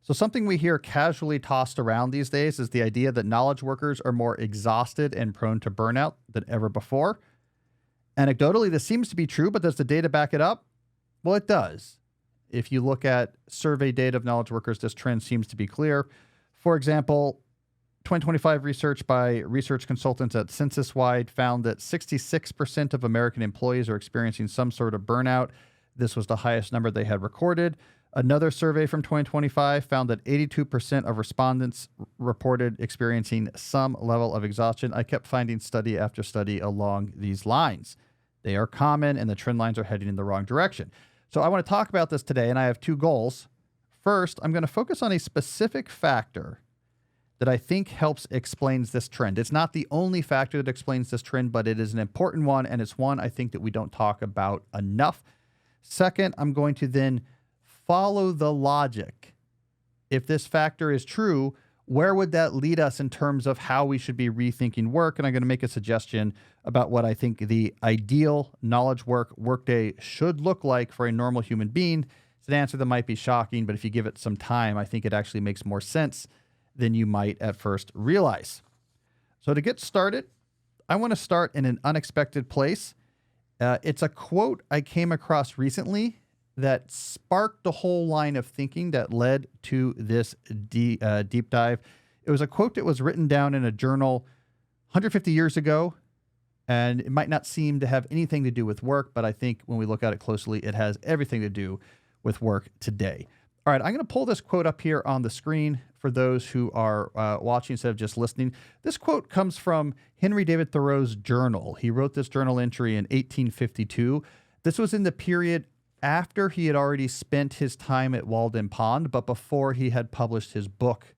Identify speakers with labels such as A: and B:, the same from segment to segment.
A: So something we hear casually tossed around these days is the idea that knowledge workers are more exhausted and prone to burnout than ever before. Anecdotally, this seems to be true, but does the data back it up? Well, it does. If you look at survey data of knowledge workers, this trend seems to be clear. For example, 2025 research by research consultants at Census-Wide found that 66% of American employees are experiencing some sort of burnout. This was the highest number they had recorded. Another survey from 2025 found that 82% of respondents reported experiencing some level of exhaustion. I kept finding study after study along these lines. They are common, and the trend lines are heading in the wrong direction. So I want to talk about this today, and I have two goals. First, I'm going to focus on a specific factor that I think helps explains this trend. It's not the only factor that explains this trend, but it is an important one, and it's one I think that we don't talk about enough. Second, I'm going to then follow the logic. If this factor is true, where would that lead us in terms of how we should be rethinking work? And I'm going to make a suggestion about what I think the ideal knowledge workday should look like for a normal human being. It's an answer that might be shocking, but if you give it some time, I think it actually makes more sense than you might at first realize. So to get started, I want to start in an unexpected place. It's a quote I came across recently that sparked the whole line of thinking that led to this deep dive. It was a quote that was written down in a journal 150 years ago, and it might not seem to have anything to do with work, but I think when we look at it closely, it has everything to do with work today. All right, I'm going to pull this quote up here on the screen for those who are watching instead of just listening. This quote comes from Henry David Thoreau's journal. He wrote this journal entry in 1852. This was in the period after he had already spent his time at Walden Pond, but before he had published his book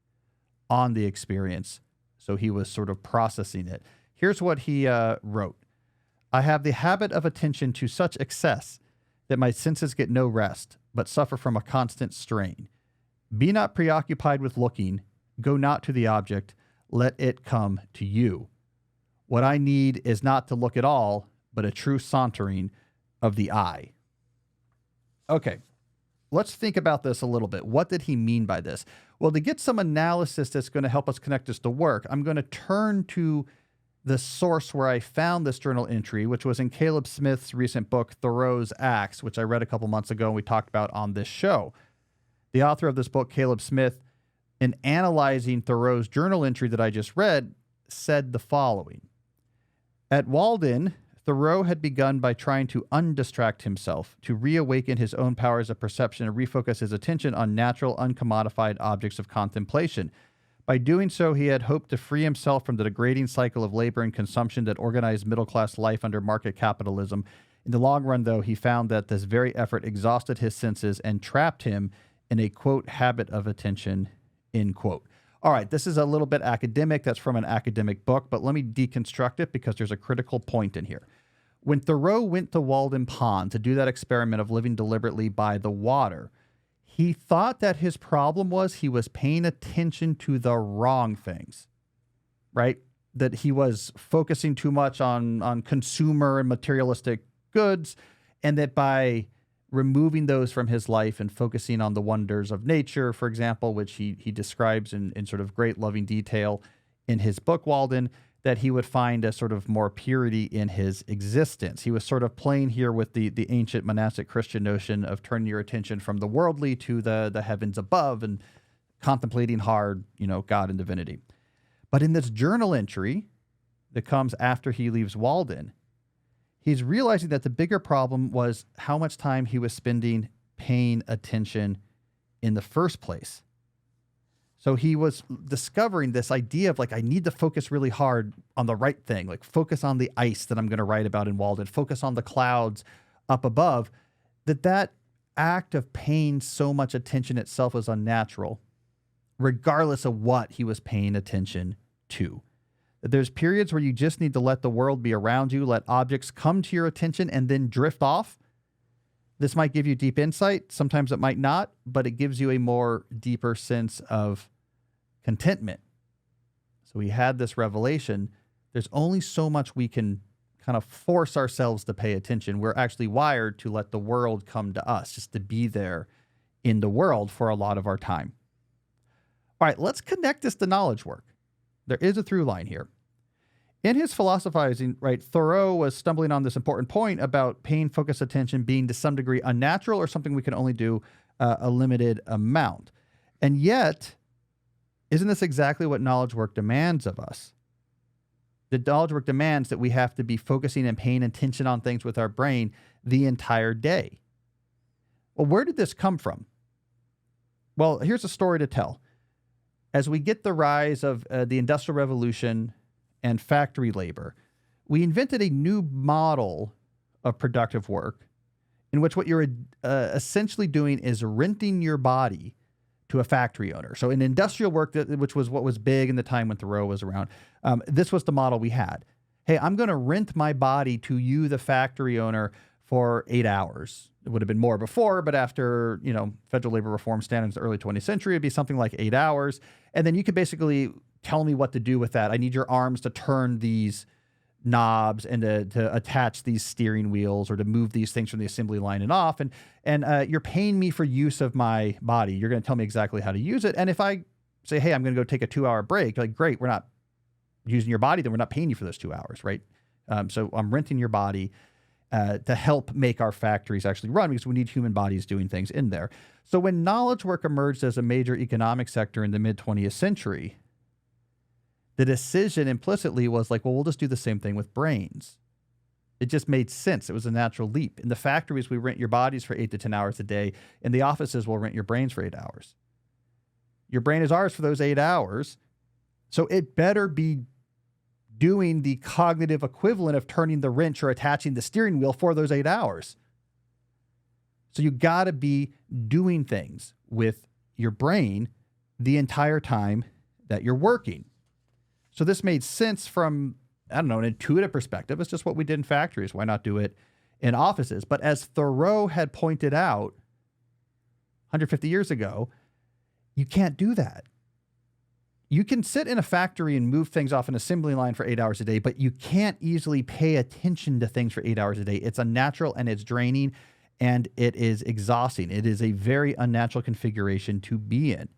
A: on the experience. So he was sort of processing it. Here's what he wrote. I have the habit of attention to such excess that my senses get no rest, but suffer from a constant strain. Be not preoccupied with looking, go not to the object, let it come to you. What I need is not to look at all, but a true sauntering of the eye. Okay, let's think about this a little bit. What did he mean by this? Well, to get some analysis that's going to help us connect this to work, I'm going to turn to the source where I found this journal entry, which was in Caleb Smith's recent book, Thoreau's Acts, which I read a couple months ago and we talked about on this show. The author of this book, Caleb Smith, in analyzing Thoreau's journal entry that I just read, said the following. At Walden, Thoreau had begun by trying to undistract himself, to reawaken his own powers of perception and refocus his attention on natural, uncommodified objects of contemplation. By doing so, he had hoped to free himself from the degrading cycle of labor and consumption that organized middle-class life under market capitalism. In the long run, though, he found that this very effort exhausted his senses and trapped him in a, quote, habit of attention, end quote. All right, this is a little bit academic. That's from an academic book, but let me deconstruct it because there's a critical point in here. When Thoreau went to Walden Pond to do that experiment of living deliberately by the water, he thought that his problem was he was paying attention to the wrong things, right? That he was focusing too much on consumer and materialistic goods, and that by removing those from his life and focusing on the wonders of nature, for example, which he describes in sort of great loving detail in his book, Walden, that he would find a sort of more purity in his existence. He was sort of playing here with the ancient monastic Christian notion of turning your attention from the worldly to the heavens above and contemplating hard, God and divinity. But in this journal entry that comes after he leaves Walden, he's realizing that the bigger problem was how much time he was spending paying attention in the first place. So he was discovering this idea of I need to focus really hard on the right thing, focus on the ice that I'm going to write about in Walden, focus on the clouds up above, that act of paying so much attention itself was unnatural, regardless of what he was paying attention to. That there's periods where you just need to let the world be around you, let objects come to your attention and then drift off. This might give you deep insight. Sometimes it might not, but it gives you a more deeper sense of contentment. So we had this revelation. There's only so much we can kind of force ourselves to pay attention. We're actually wired to let the world come to us, just to be there in the world for a lot of our time. All right, let's connect this to knowledge work. There is a through line here. In his philosophizing, right, Thoreau was stumbling on this important point about pain-focused attention being to some degree unnatural or something we can only do a limited amount. And yet, isn't this exactly what knowledge work demands of us? The knowledge work demands that we have to be focusing and paying attention on things with our brain the entire day. Well, where did this come from? Well, here's a story to tell. As we get the rise of the Industrial Revolution and factory labor, we invented a new model of productive work in which what you're essentially doing is renting your body to a factory owner. So in industrial work, which was what was big in the time when Thoreau was around, this was the model we had. Hey, I'm going to rent my body to you, the factory owner, for 8 hours. It would have been more before, but after, federal labor reform standards in the early 20th century, it'd be something like 8 hours. And then you could basically tell me what to do with that. I need your arms to turn these knobs and to attach these steering wheels or to move these things from the assembly line and off. And you're paying me for use of my body. You're going to tell me exactly how to use it. And if I say, hey, I'm going to go take a 2-hour break, you're like, great, we're not using your body, then we're not paying you for those 2 hours, right? So I'm renting your body to help make our factories actually run because we need human bodies doing things in there. So when knowledge work emerged as a major economic sector in the mid-20th century, the decision implicitly was like, well, we'll just do the same thing with brains. It just made sense. It was a natural leap. In the factories, we rent your bodies for 8 to 10 hours a day. In the offices, we'll rent your brains for 8 hours. Your brain is ours for those 8 hours. So it better be doing the cognitive equivalent of turning the wrench or attaching the steering wheel for those 8 hours. So you got to be doing things with your brain the entire time that you're working. So this made sense from, an intuitive perspective. It's just what we did in factories. Why not do it in offices? But as Thoreau had pointed out 150 years ago, you can't do that. You can sit in a factory and move things off an assembly line for 8 hours a day, but you can't easily pay attention to things for 8 hours a day. It's unnatural and it's draining and it is exhausting. It is a very unnatural configuration to be in.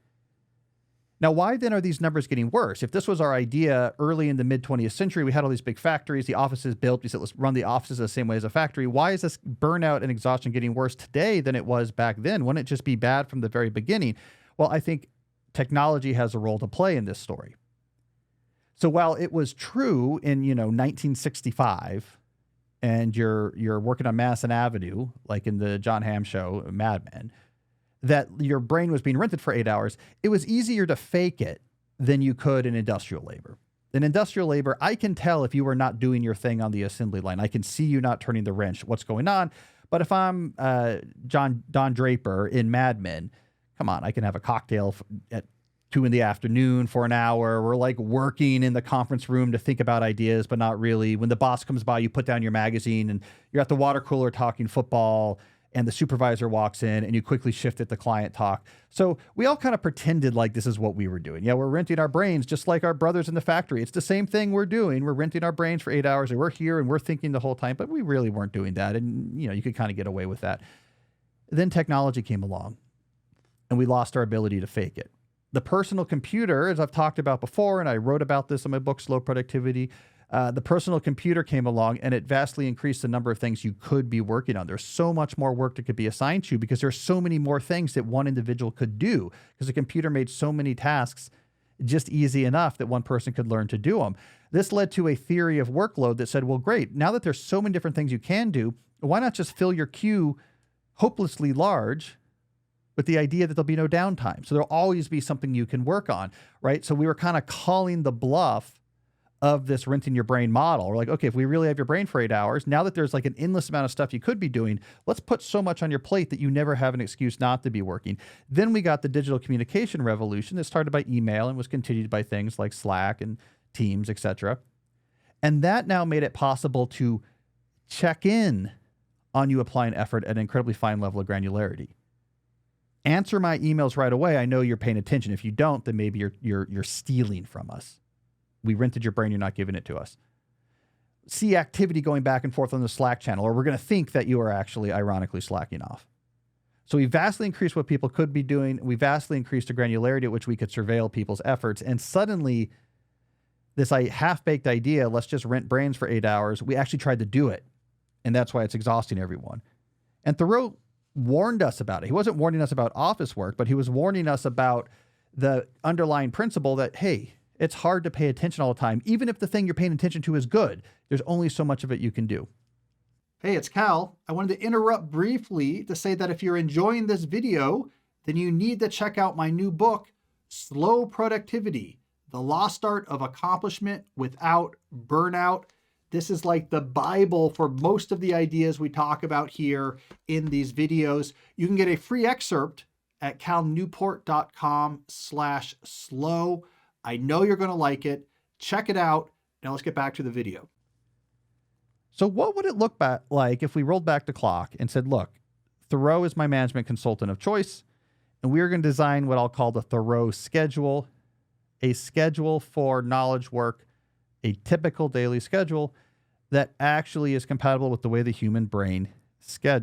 A: Now, why then are these numbers getting worse? If this was our idea early in the mid-20th century, we had all these big factories, the offices built, we said, let's run the offices the same way as a factory. Why is this burnout and exhaustion getting worse today than it was back then? Wouldn't it just be bad from the very beginning? Well, I think technology has a role to play in this story. So while it was true in, 1965, and you're working on Madison Avenue, like in the John Hamm show, Mad Men, that your brain was being rented for 8 hours, it was easier to fake it than you could in industrial labor. In industrial labor, I can tell if you are not doing your thing on the assembly line. I can see you not turning the wrench, what's going on. But if I'm Don Draper in Mad Men, come on, I can have a cocktail at 2 p.m. for an hour. We're like working in the conference room to think about ideas, but not really. When the boss comes by, you put down your magazine and you're at the water cooler talking football, and the supervisor walks in and you quickly shift it to client talk. So we all kind of pretended like this is what we were doing. Yeah, we're renting our brains just like our brothers in the factory. It's the same thing we're doing. We're renting our brains for 8 hours and we're here and we're thinking the whole time, but we really weren't doing that. And, you could kind of get away with that. Then technology came along and we lost our ability to fake it. The personal computer, as I've talked about before, and I wrote about this in my book, Slow Productivity, the personal computer came along and it vastly increased the number of things you could be working on. There's so much more work that could be assigned to you because there's so many more things that one individual could do because the computer made so many tasks just easy enough that one person could learn to do them. This led to a theory of workload that said, well, great, now that there's so many different things you can do, why not just fill your queue hopelessly large with the idea that there'll be no downtime? So there'll always be something you can work on, right? So we were kind of calling the bluff of this renting your brain model. We're like, okay, if we really have your brain for 8 hours, now that there's like an endless amount of stuff you could be doing, let's put so much on your plate that you never have an excuse not to be working. Then we got the digital communication revolution that started by email and was continued by things like Slack and Teams, etc. And that now made it possible to check in on you applying effort at an incredibly fine level of granularity. Answer my emails right away. I know you're paying attention. If you don't, then maybe you're stealing from us. We rented your brain, you're not giving it to us. See activity going back and forth on the Slack channel, or we're going to think that you are actually ironically slacking off. So we vastly increased what people could be doing. We vastly increased the granularity at which we could surveil people's efforts. And suddenly, this half-baked idea, let's just rent brains for 8 hours, we actually tried to do it. And that's why it's exhausting everyone. And Thoreau warned us about it. He wasn't warning us about office work, but he was warning us about the underlying principle that, hey, it's hard to pay attention all the time. Even if the thing you're paying attention to is good, there's only so much of it you can do. Hey, it's Cal. I wanted to interrupt briefly to say that if you're enjoying this video, then you need to check out my new book, Slow Productivity, The Lost Art of Accomplishment Without Burnout. This is like the Bible for most of the ideas we talk about here in these videos. You can get a free excerpt at calnewport.com/slow. I know you're going to like it. Check it out. Now let's get back to the video. So what would it look like if we rolled back the clock and said, look, Thoreau is my management consultant of choice, and we're going to design what I'll call the Thoreau schedule, a schedule for knowledge work, a typical daily schedule that actually is compatible with the way the human brain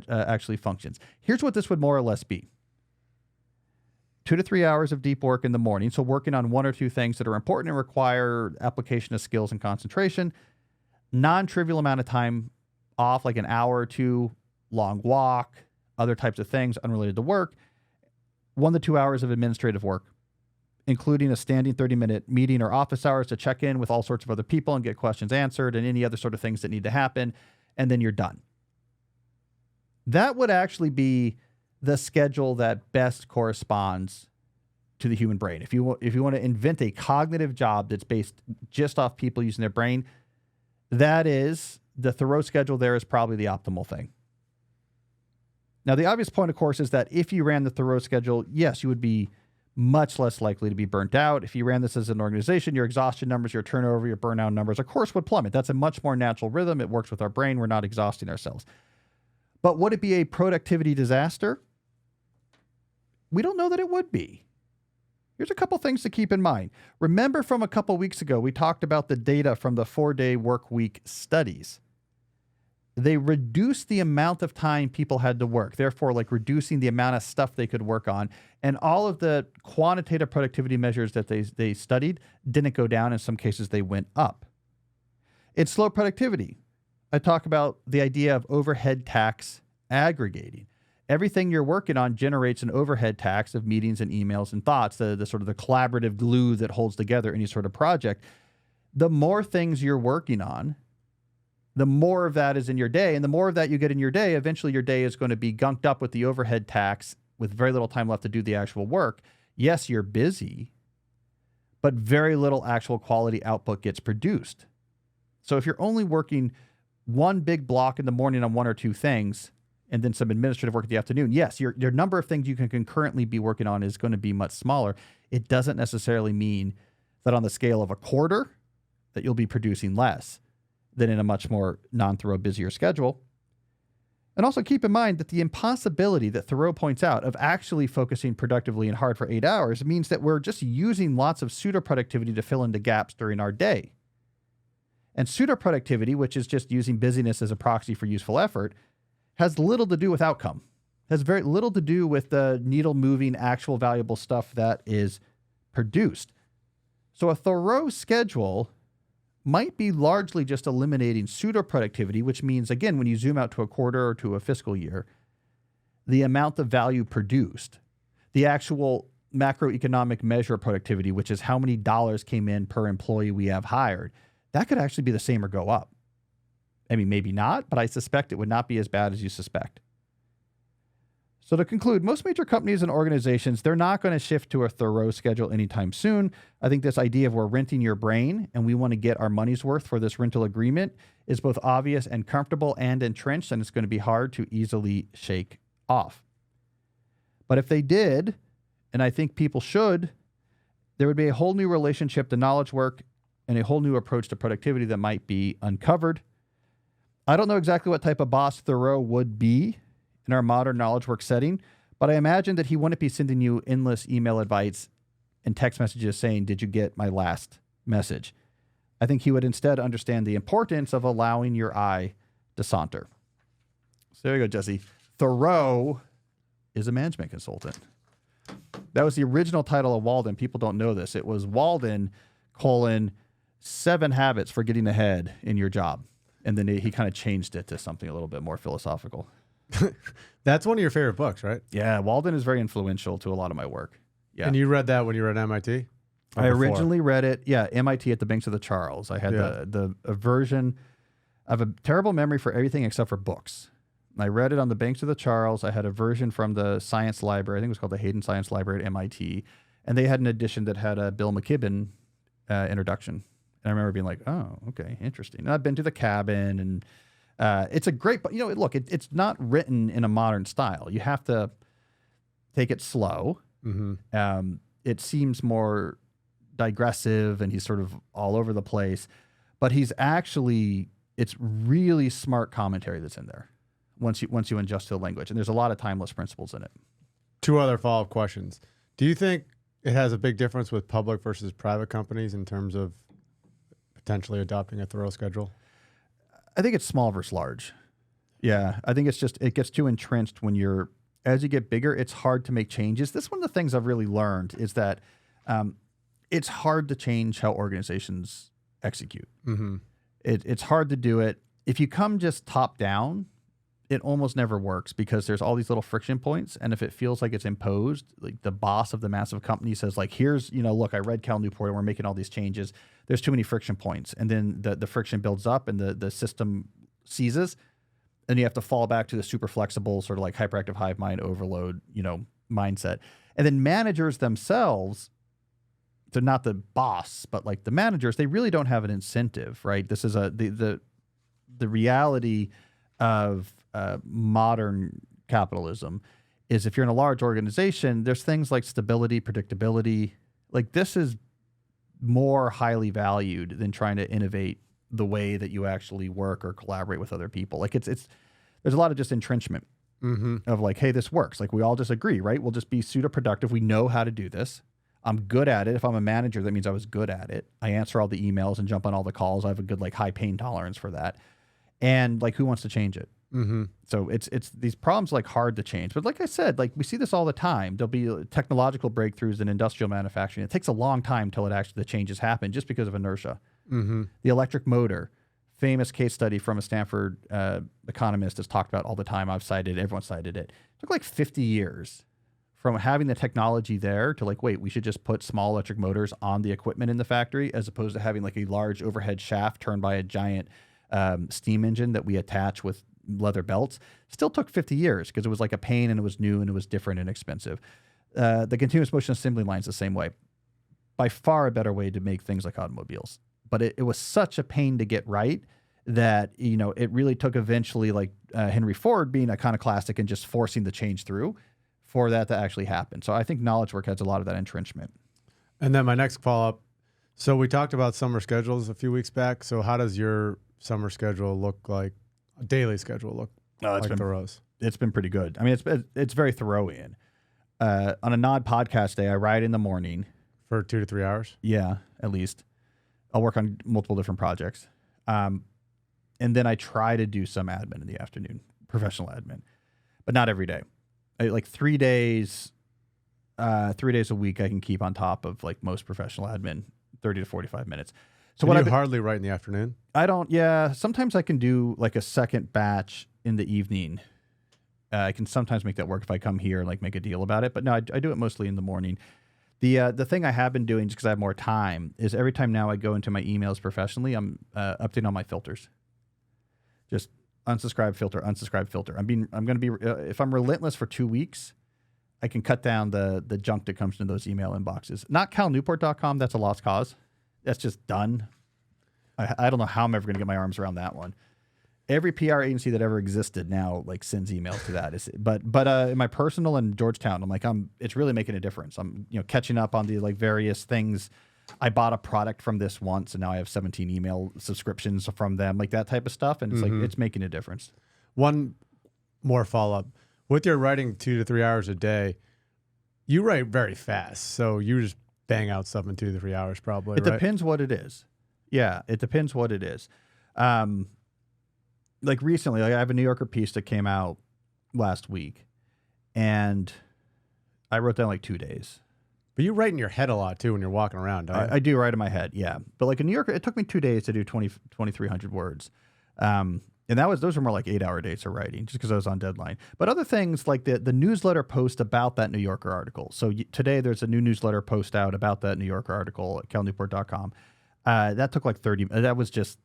A: actually functions. Here's what this would more or less be. 2 to 3 hours of deep work in the morning. So working on 1 or 2 things that are important and require application of skills and concentration. Non-trivial amount of time off, like an hour or 2, long walk, other types of things unrelated to work. 1 to 2 hours of administrative work, including a standing 30-minute meeting or office hours to check in with all sorts of other people and get questions answered and any other sort of things that need to happen. And then you're done. That would actually be the schedule that best corresponds to the human brain. If you want to invent a cognitive job that's based just off people using their brain, that is the Thoreau schedule. There is probably the optimal thing. Now, the obvious point, of course, is that if you ran the Thoreau schedule, yes, you would be much less likely to be burnt out. If you ran this as an organization, your exhaustion numbers, your turnover, your burnout numbers, of course, would plummet. That's a much more natural rhythm. It works with our brain. We're not exhausting ourselves. But would it be a productivity disaster? We don't know that it would be. Here's a couple things to keep in mind. Remember from a couple weeks ago, we talked about the data from the 4-day work week studies. They reduced the amount of time people had to work, therefore like reducing the amount of stuff they could work on. And all of the quantitative productivity measures that they studied didn't go down. In some cases, they went up. It's slow productivity. I talk about the idea of overhead tax aggregating. Everything you're working on generates an overhead tax of meetings and emails and thoughts, the sort of the collaborative glue that holds together any sort of project. The more things you're working on, the more of that is in your day. And the more of that you get in your day, eventually your day is going to be gunked up with the overhead tax with very little time left to do the actual work. Yes, you're busy, but very little actual quality output gets produced. So if you're only working one big block in the morning on 1 or 2 things, and then some administrative work in the afternoon, yes, your number of things you can concurrently be working on is going to be much smaller. It doesn't necessarily mean that on the scale of a quarter that you'll be producing less than in a much more non-Thoreau busier schedule. And also keep in mind that the impossibility that Thoreau points out of actually focusing productively and hard for 8 hours means that we're just using lots of pseudo-productivity to fill in the gaps during our day. And pseudo-productivity, which is just using busyness as a proxy for useful effort, has little to do with outcome, has very little to do with the needle moving actual valuable stuff that is produced. So a Thoreau schedule might be largely just eliminating pseudo productivity, which means, again, when you zoom out to a quarter or to a fiscal year, the amount of value produced, the actual macroeconomic measure of productivity, which is how many dollars came in per employee we have hired, that could actually be the same or go up. I mean, maybe not, but I suspect it would not be as bad as you suspect. So to conclude, most major companies and organizations, they're not going to shift to a Thoreau schedule anytime soon. I think this idea of we're renting your brain and we want to get our money's worth for this rental agreement is both obvious and comfortable and entrenched, and it's going to be hard to easily shake off. But if they did, and I think people should, there would be a whole new relationship to knowledge work and a whole new approach to productivity that might be uncovered. I don't know exactly what type of boss Thoreau would be in our modern knowledge work setting, but I imagine that he wouldn't be sending you endless email advice and text messages saying, "Did you get my last message?" I think he would instead understand the importance of allowing your eye to saunter. So there you go, Jesse. Thoreau is a management consultant. That was the original title of Walden. People don't know this. It was Walden, 7 habits for getting ahead in your job. And then he kind of changed it to something a little bit more philosophical.
B: That's one of your favorite books, right?
A: Yeah, Walden is very influential to a lot of my work. Yeah.
B: And you read that when you were at MIT?
A: I originally read it, MIT at the Banks of the Charles. I had a version. I have a terrible memory for everything except for books. I read it on the Banks of the Charles. I had a version from the Science Library. I think it was called the Hayden Science Library at MIT. And they had an edition that had a Bill McKibben introduction. And I remember being like, oh, okay, interesting. And I've been to the cabin, and it's a great, but look, it's not written in a modern style. You have to take it slow. Mm-hmm. It seems more digressive, and he's sort of all over the place, but it's really smart commentary that's in there once you adjust to the language. And there's a lot of timeless principles in it.
B: 2 other follow-up questions. Do you think it has a big difference with public versus private companies in terms of potentially adopting a thorough schedule?
A: I think it's small versus large. Yeah. I think it gets too entrenched as you get bigger, it's hard to make changes. This is one of the things I've really learned is that it's hard to change how organizations execute. Mm-hmm. It's hard to do it. If you come just top down, it almost never works because there's all these little friction points. And if it feels like it's imposed, like the boss of the massive company says like, here's, look, I read Cal Newport and we're making all these changes. There's too many friction points. And then the friction builds up and the system seizes. And you have to fall back to the super flexible sort of like hyperactive hive mind overload, mindset. And then managers themselves, they're not the boss, but like the managers, they really don't have an incentive, right? This is the reality of modern capitalism is if you're in a large organization, there's things like stability, predictability. Like this is more highly valued than trying to innovate the way that you actually work or collaborate with other people. Like there's a lot of just entrenchment of like, hey, this works. Like we all just agree, right? We'll just be pseudo productive. We know how to do this. I'm good at it. If I'm a manager, that means I was good at it. I answer all the emails and jump on all the calls. I have a good like high pain tolerance for that. And like, who wants to change it? Mm-hmm. So it's these problems like hard to change. But like I said, like we see this all the time. There'll be technological breakthroughs in industrial manufacturing. It takes a long time till the changes happen just because of inertia. Mm-hmm. The electric motor, famous case study from a Stanford economist has talked about all the time. I've cited it. Everyone cited it. It took like 50 years from having the technology there to like, wait, we should just put small electric motors on the equipment in the factory as opposed to having like a large overhead shaft turned by a giant steam engine that we attach with leather belts. Still took 50 years because it was like a pain and it was new and it was different and expensive. The continuous motion assembly line's the same way. By far a better way to make things like automobiles. But it was such a pain to get right that, it really took eventually like Henry Ford being iconoclastic and just forcing the change through for that to actually happen. So I think knowledge work has a lot of that entrenchment. And
B: then my next follow-up. So we talked about summer schedules a few weeks back. So how does your summer schedule look like? A daily schedule look like Thoreau's?
A: It's been pretty good. I mean, it's very Thoreauian. On a non-podcast day, I ride in the morning.
B: For 2 to 3 hours?
A: Yeah, at least. I'll work on multiple different projects. And then I try to do some admin in the afternoon, professional admin, but not every day. Like 3 days a week I can keep on top of like most professional admin, 30 to 45 minutes. So
B: what you hardly write in the afternoon?
A: I don't. Yeah. Sometimes I can do like a second batch in the evening. I can sometimes make that work if I come here and like make a deal about it. But no, I do it mostly in the morning. The thing I have been doing just because I have more time is every time now I go into my emails professionally, I'm updating all my filters. Just unsubscribe filter, unsubscribe filter. I'm going to be if I'm relentless for 2 weeks, I can cut down the junk that comes into those email inboxes. Not calnewport.com. That's a lost cause. That's just done. I don't know how I'm ever going to get my arms around that one. Every PR agency that ever existed now like sends emails to that. But in my personal and Georgetown, I'm like, it's really making a difference. I'm catching up on the like various things. I bought a product from this once and now I have 17 email subscriptions from them, like that type of stuff. And it's like, it's making a difference.
B: One more follow-up. With your writing 2 to 3 hours a day, you write very fast. So you just bang out stuff in 2 to 3 hours probably,
A: It depends what it is. Yeah, it depends what it is. Like recently, I have a New Yorker piece that came out last week. and I wrote down like 2 days.
B: But you write in your head a lot too when you're walking around, don't you?
A: I do write in my head, yeah. But like in New York, it took me 2 days to do 2,300 words. And those were more like 8-hour days of writing just because I was on deadline. But other things like the newsletter post about that New Yorker article. So today there's a new newsletter post out about that New Yorker article at calnewport.com. That took like 30. That was just,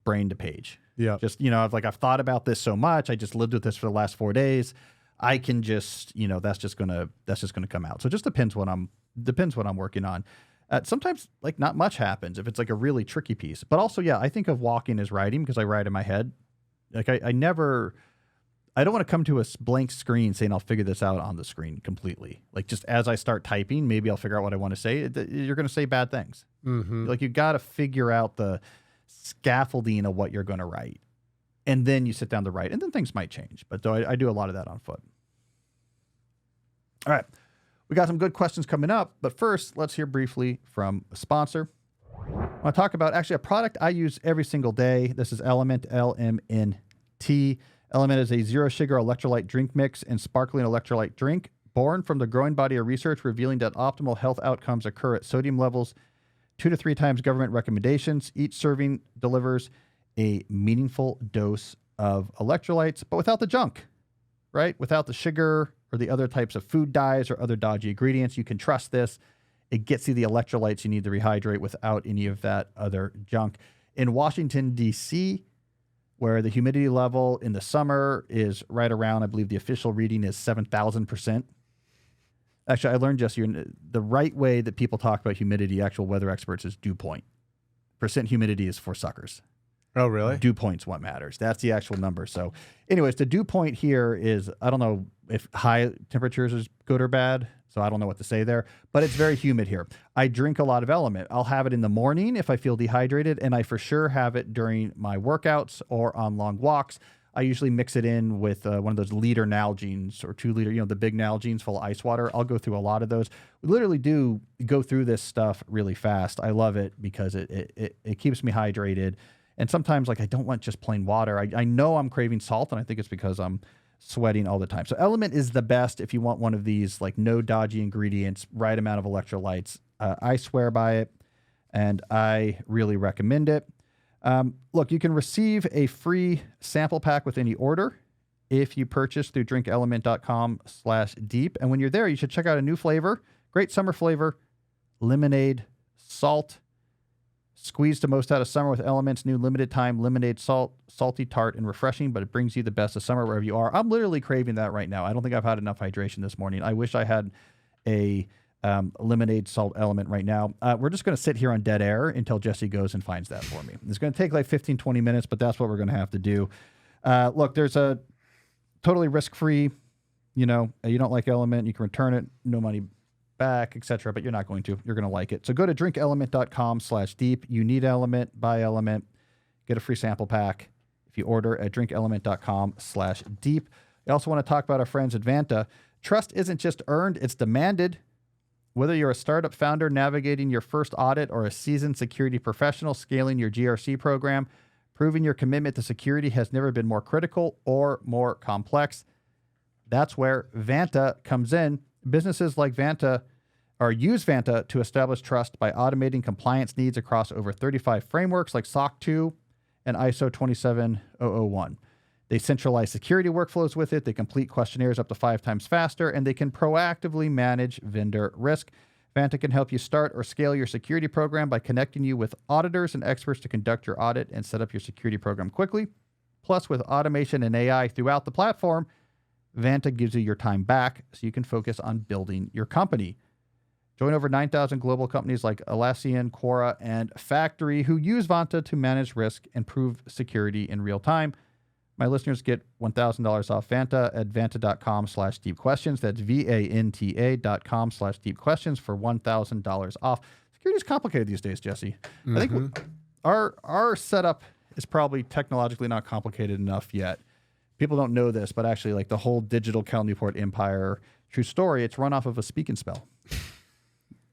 A: brain to page.
B: Yeah.
A: Just, I've thought about this so much. I just lived with this for the last 4 days. I can just, that's just gonna come out. So it just depends what I'm working on. Sometimes like not much happens if it's like a really tricky piece. But also, yeah, I think of walking as writing because I write in my head. Like I don't want to come to a blank screen saying I'll figure this out on the screen completely. Like just as I start typing, maybe I'll figure out what I want to say. You're going to say bad things.
B: Mm-hmm.
A: Like you got to figure out the scaffolding of what you're going to write. And then you sit down to write, and then things might change. But though I do a lot of that on foot. All right. We got some good questions coming up. But first, let's hear briefly from a sponsor. I want to talk about actually a product I use every single day. This is Element, LMNT. Element is a zero sugar electrolyte drink mix and sparkling electrolyte drink born from the growing body of research revealing that optimal health outcomes occur at sodium levels 2 to 3 times government recommendations. Each serving delivers a meaningful dose of electrolytes, but without the junk, right? Without the sugar or the other types of food dyes or other dodgy ingredients. You can trust this. It gets you the electrolytes you need to rehydrate without any of that other junk. In Washington, D.C., where the humidity level in the summer is right around, I believe the official reading is 7,000%. Actually, I learned just the right way that people talk about humidity, actual weather experts, is dew point. Percent humidity is for suckers.
B: Oh, really?
A: Dew point's what matters. That's the actual number. So anyways, the dew point here is, I don't know if high temperatures is good or bad, so I don't know what to say there, but it's very humid here. I drink a lot of Element. I'll have it in the morning if I feel dehydrated, and I for sure have it during my workouts or on long walks. I usually mix it in with one of those liter Nalgene's or 2 liter, the big Nalgene's full of ice water. I'll go through a lot of those. We literally do go through this stuff really fast. I love it because it keeps me hydrated. And sometimes like I don't want just plain water. I know I'm craving salt, and I think it's because I'm sweating all the time. So Element is the best if you want one of these like no dodgy ingredients, right amount of electrolytes. I swear by it, and I really recommend it. Look, you can receive a free sample pack with any order if you purchase through drinkelement.com/deep. And when you're there, you should check out a new flavor, great summer flavor, lemonade salt. Squeeze the most out of summer with Element's new limited time lemonade salt, salty, tart, and refreshing, but it brings you the best of summer wherever you are. I'm literally craving that right now. I don't think I've had enough hydration this morning. I wish I had a lemonade salt Element right now. We're just going to sit here on dead air until Jesse goes and finds that for me. It's going to take like 15, 20 minutes, but that's what we're going to have to do. Look, there's a totally risk-free, you don't like Element, you can return it, no money back, etc., but you're not going to. You're going to like it. So go to drinkelement.com/deep. You need Element, buy Element, get a free sample pack if you order at drinkelement.com/deep. I also want to talk about our friends at Vanta. Trust isn't just earned, it's demanded. Whether you're a startup founder navigating your first audit or a seasoned security professional scaling your GRC program, proving your commitment to security has never been more critical or more complex. That's where Vanta comes in. Businesses like Vanta use Vanta to establish trust by automating compliance needs across over 35 frameworks like SOC 2 and ISO 27001. They centralize security workflows with it. They complete questionnaires up to 5 times faster, and they can proactively manage vendor risk. Vanta can help you start or scale your security program by connecting you with auditors and experts to conduct your audit and set up your security program quickly. Plus, with automation and AI throughout the platform, Vanta gives you your time back so you can focus on building your company. Join over 9,000 global companies like Atlassian, Quora, and Factory who use Vanta to manage risk and prove security in real time. My listeners get $1,000 off Vanta at vanta.com/deep questions. That's VANTA.com/deep questions for $1,000 off. Security is complicated these days, Jesse. I think our setup is probably technologically not complicated enough yet. People don't know this, but actually, like the whole digital Cal Newport empire, true story, it's run off of a speak and spell.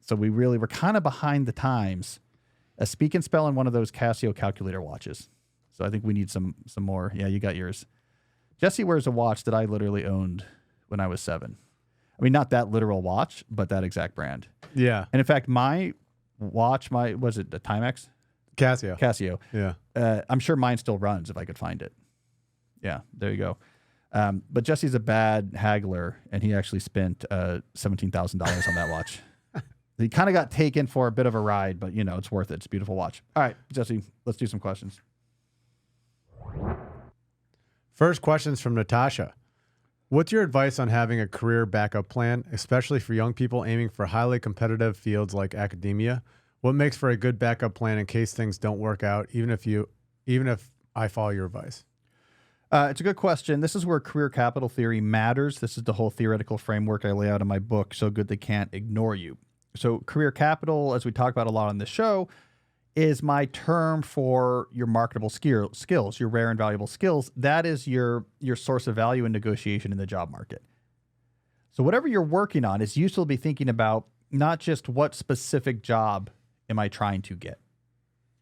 A: So we're kind of behind the times. A speak and spell and one of those Casio calculator watches. So I think we need some more. Yeah, you got yours. Jesse wears a watch that I literally owned when I was 7. I mean, not that literal watch, but that exact brand.
B: Yeah.
A: And in fact, my watch, was it the Timex?
B: Casio.
A: Casio.
B: Yeah.
A: I'm sure mine still runs if I could find it. Yeah, there you go. But Jesse's a bad haggler, and he actually spent $17,000 on that watch. He kind of got taken for a bit of a ride, but, it's worth it. It's a beautiful watch. All right, Jesse, let's do some questions.
B: First question's from Natasha. What's your advice on having a career backup plan, especially for young people aiming for highly competitive fields like academia? What makes for a good backup plan in case things don't work out, even if I follow your advice?
A: It's a good question. This is where career capital theory matters. This is the whole theoretical framework I lay out in my book, So Good They Can't Ignore You. So career capital, as we talk about a lot on this show, is my term for your marketable skills, your rare and valuable skills. That is your source of value in negotiation in the job market. So whatever you're working on, it's useful to be thinking about not just what specific job am I trying to get.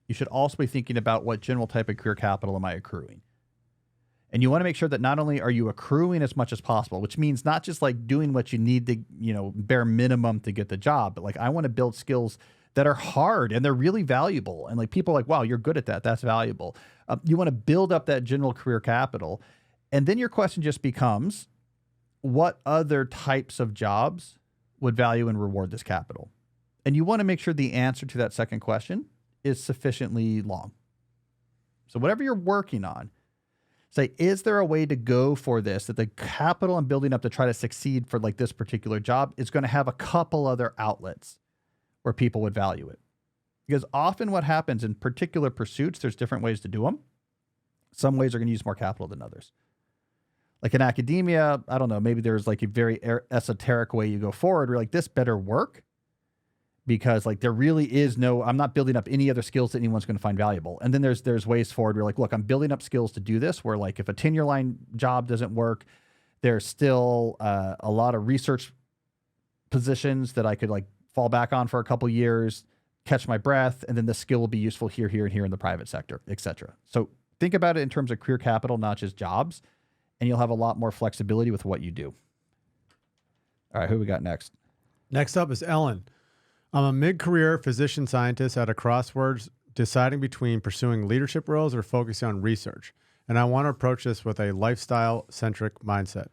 A: You should also be thinking about what general type of career capital am I accruing. And you want to make sure that not only are you accruing as much as possible, which means not just like doing what you need to, bare minimum to get the job, but like I want to build skills that are hard and they're really valuable. And like people are like, wow, you're good at that. That's valuable. You want to build up that general career capital. And then your question just becomes, what other types of jobs would value and reward this capital? And you want to make sure the answer to that second question is sufficiently long. So whatever you're working on, say, is there a way to go for this that the capital I'm building up to try to succeed for like this particular job is going to have a couple other outlets where people would value it? Because often what happens in particular pursuits, there's different ways to do them. Some ways are going to use more capital than others. Like in academia, I don't know, maybe there's like a very esoteric way you go forward where like this better work because like there really is I'm not building up any other skills that anyone's going to find valuable. And then there's ways forward where like, look, I'm building up skills to do this where like if a tenure line job doesn't work, there's still a lot of research positions that I could like fall back on for a couple years, catch my breath, and then the skill will be useful here, here, and here in the private sector, et cetera. So think about it in terms of career capital, not just jobs, and you'll have a lot more flexibility with what you do. All right, who we got next?
B: Next up is Ellen. I'm a mid-career physician scientist at a crossroads deciding between pursuing leadership roles or focusing on research, and I want to approach this with a lifestyle-centric mindset.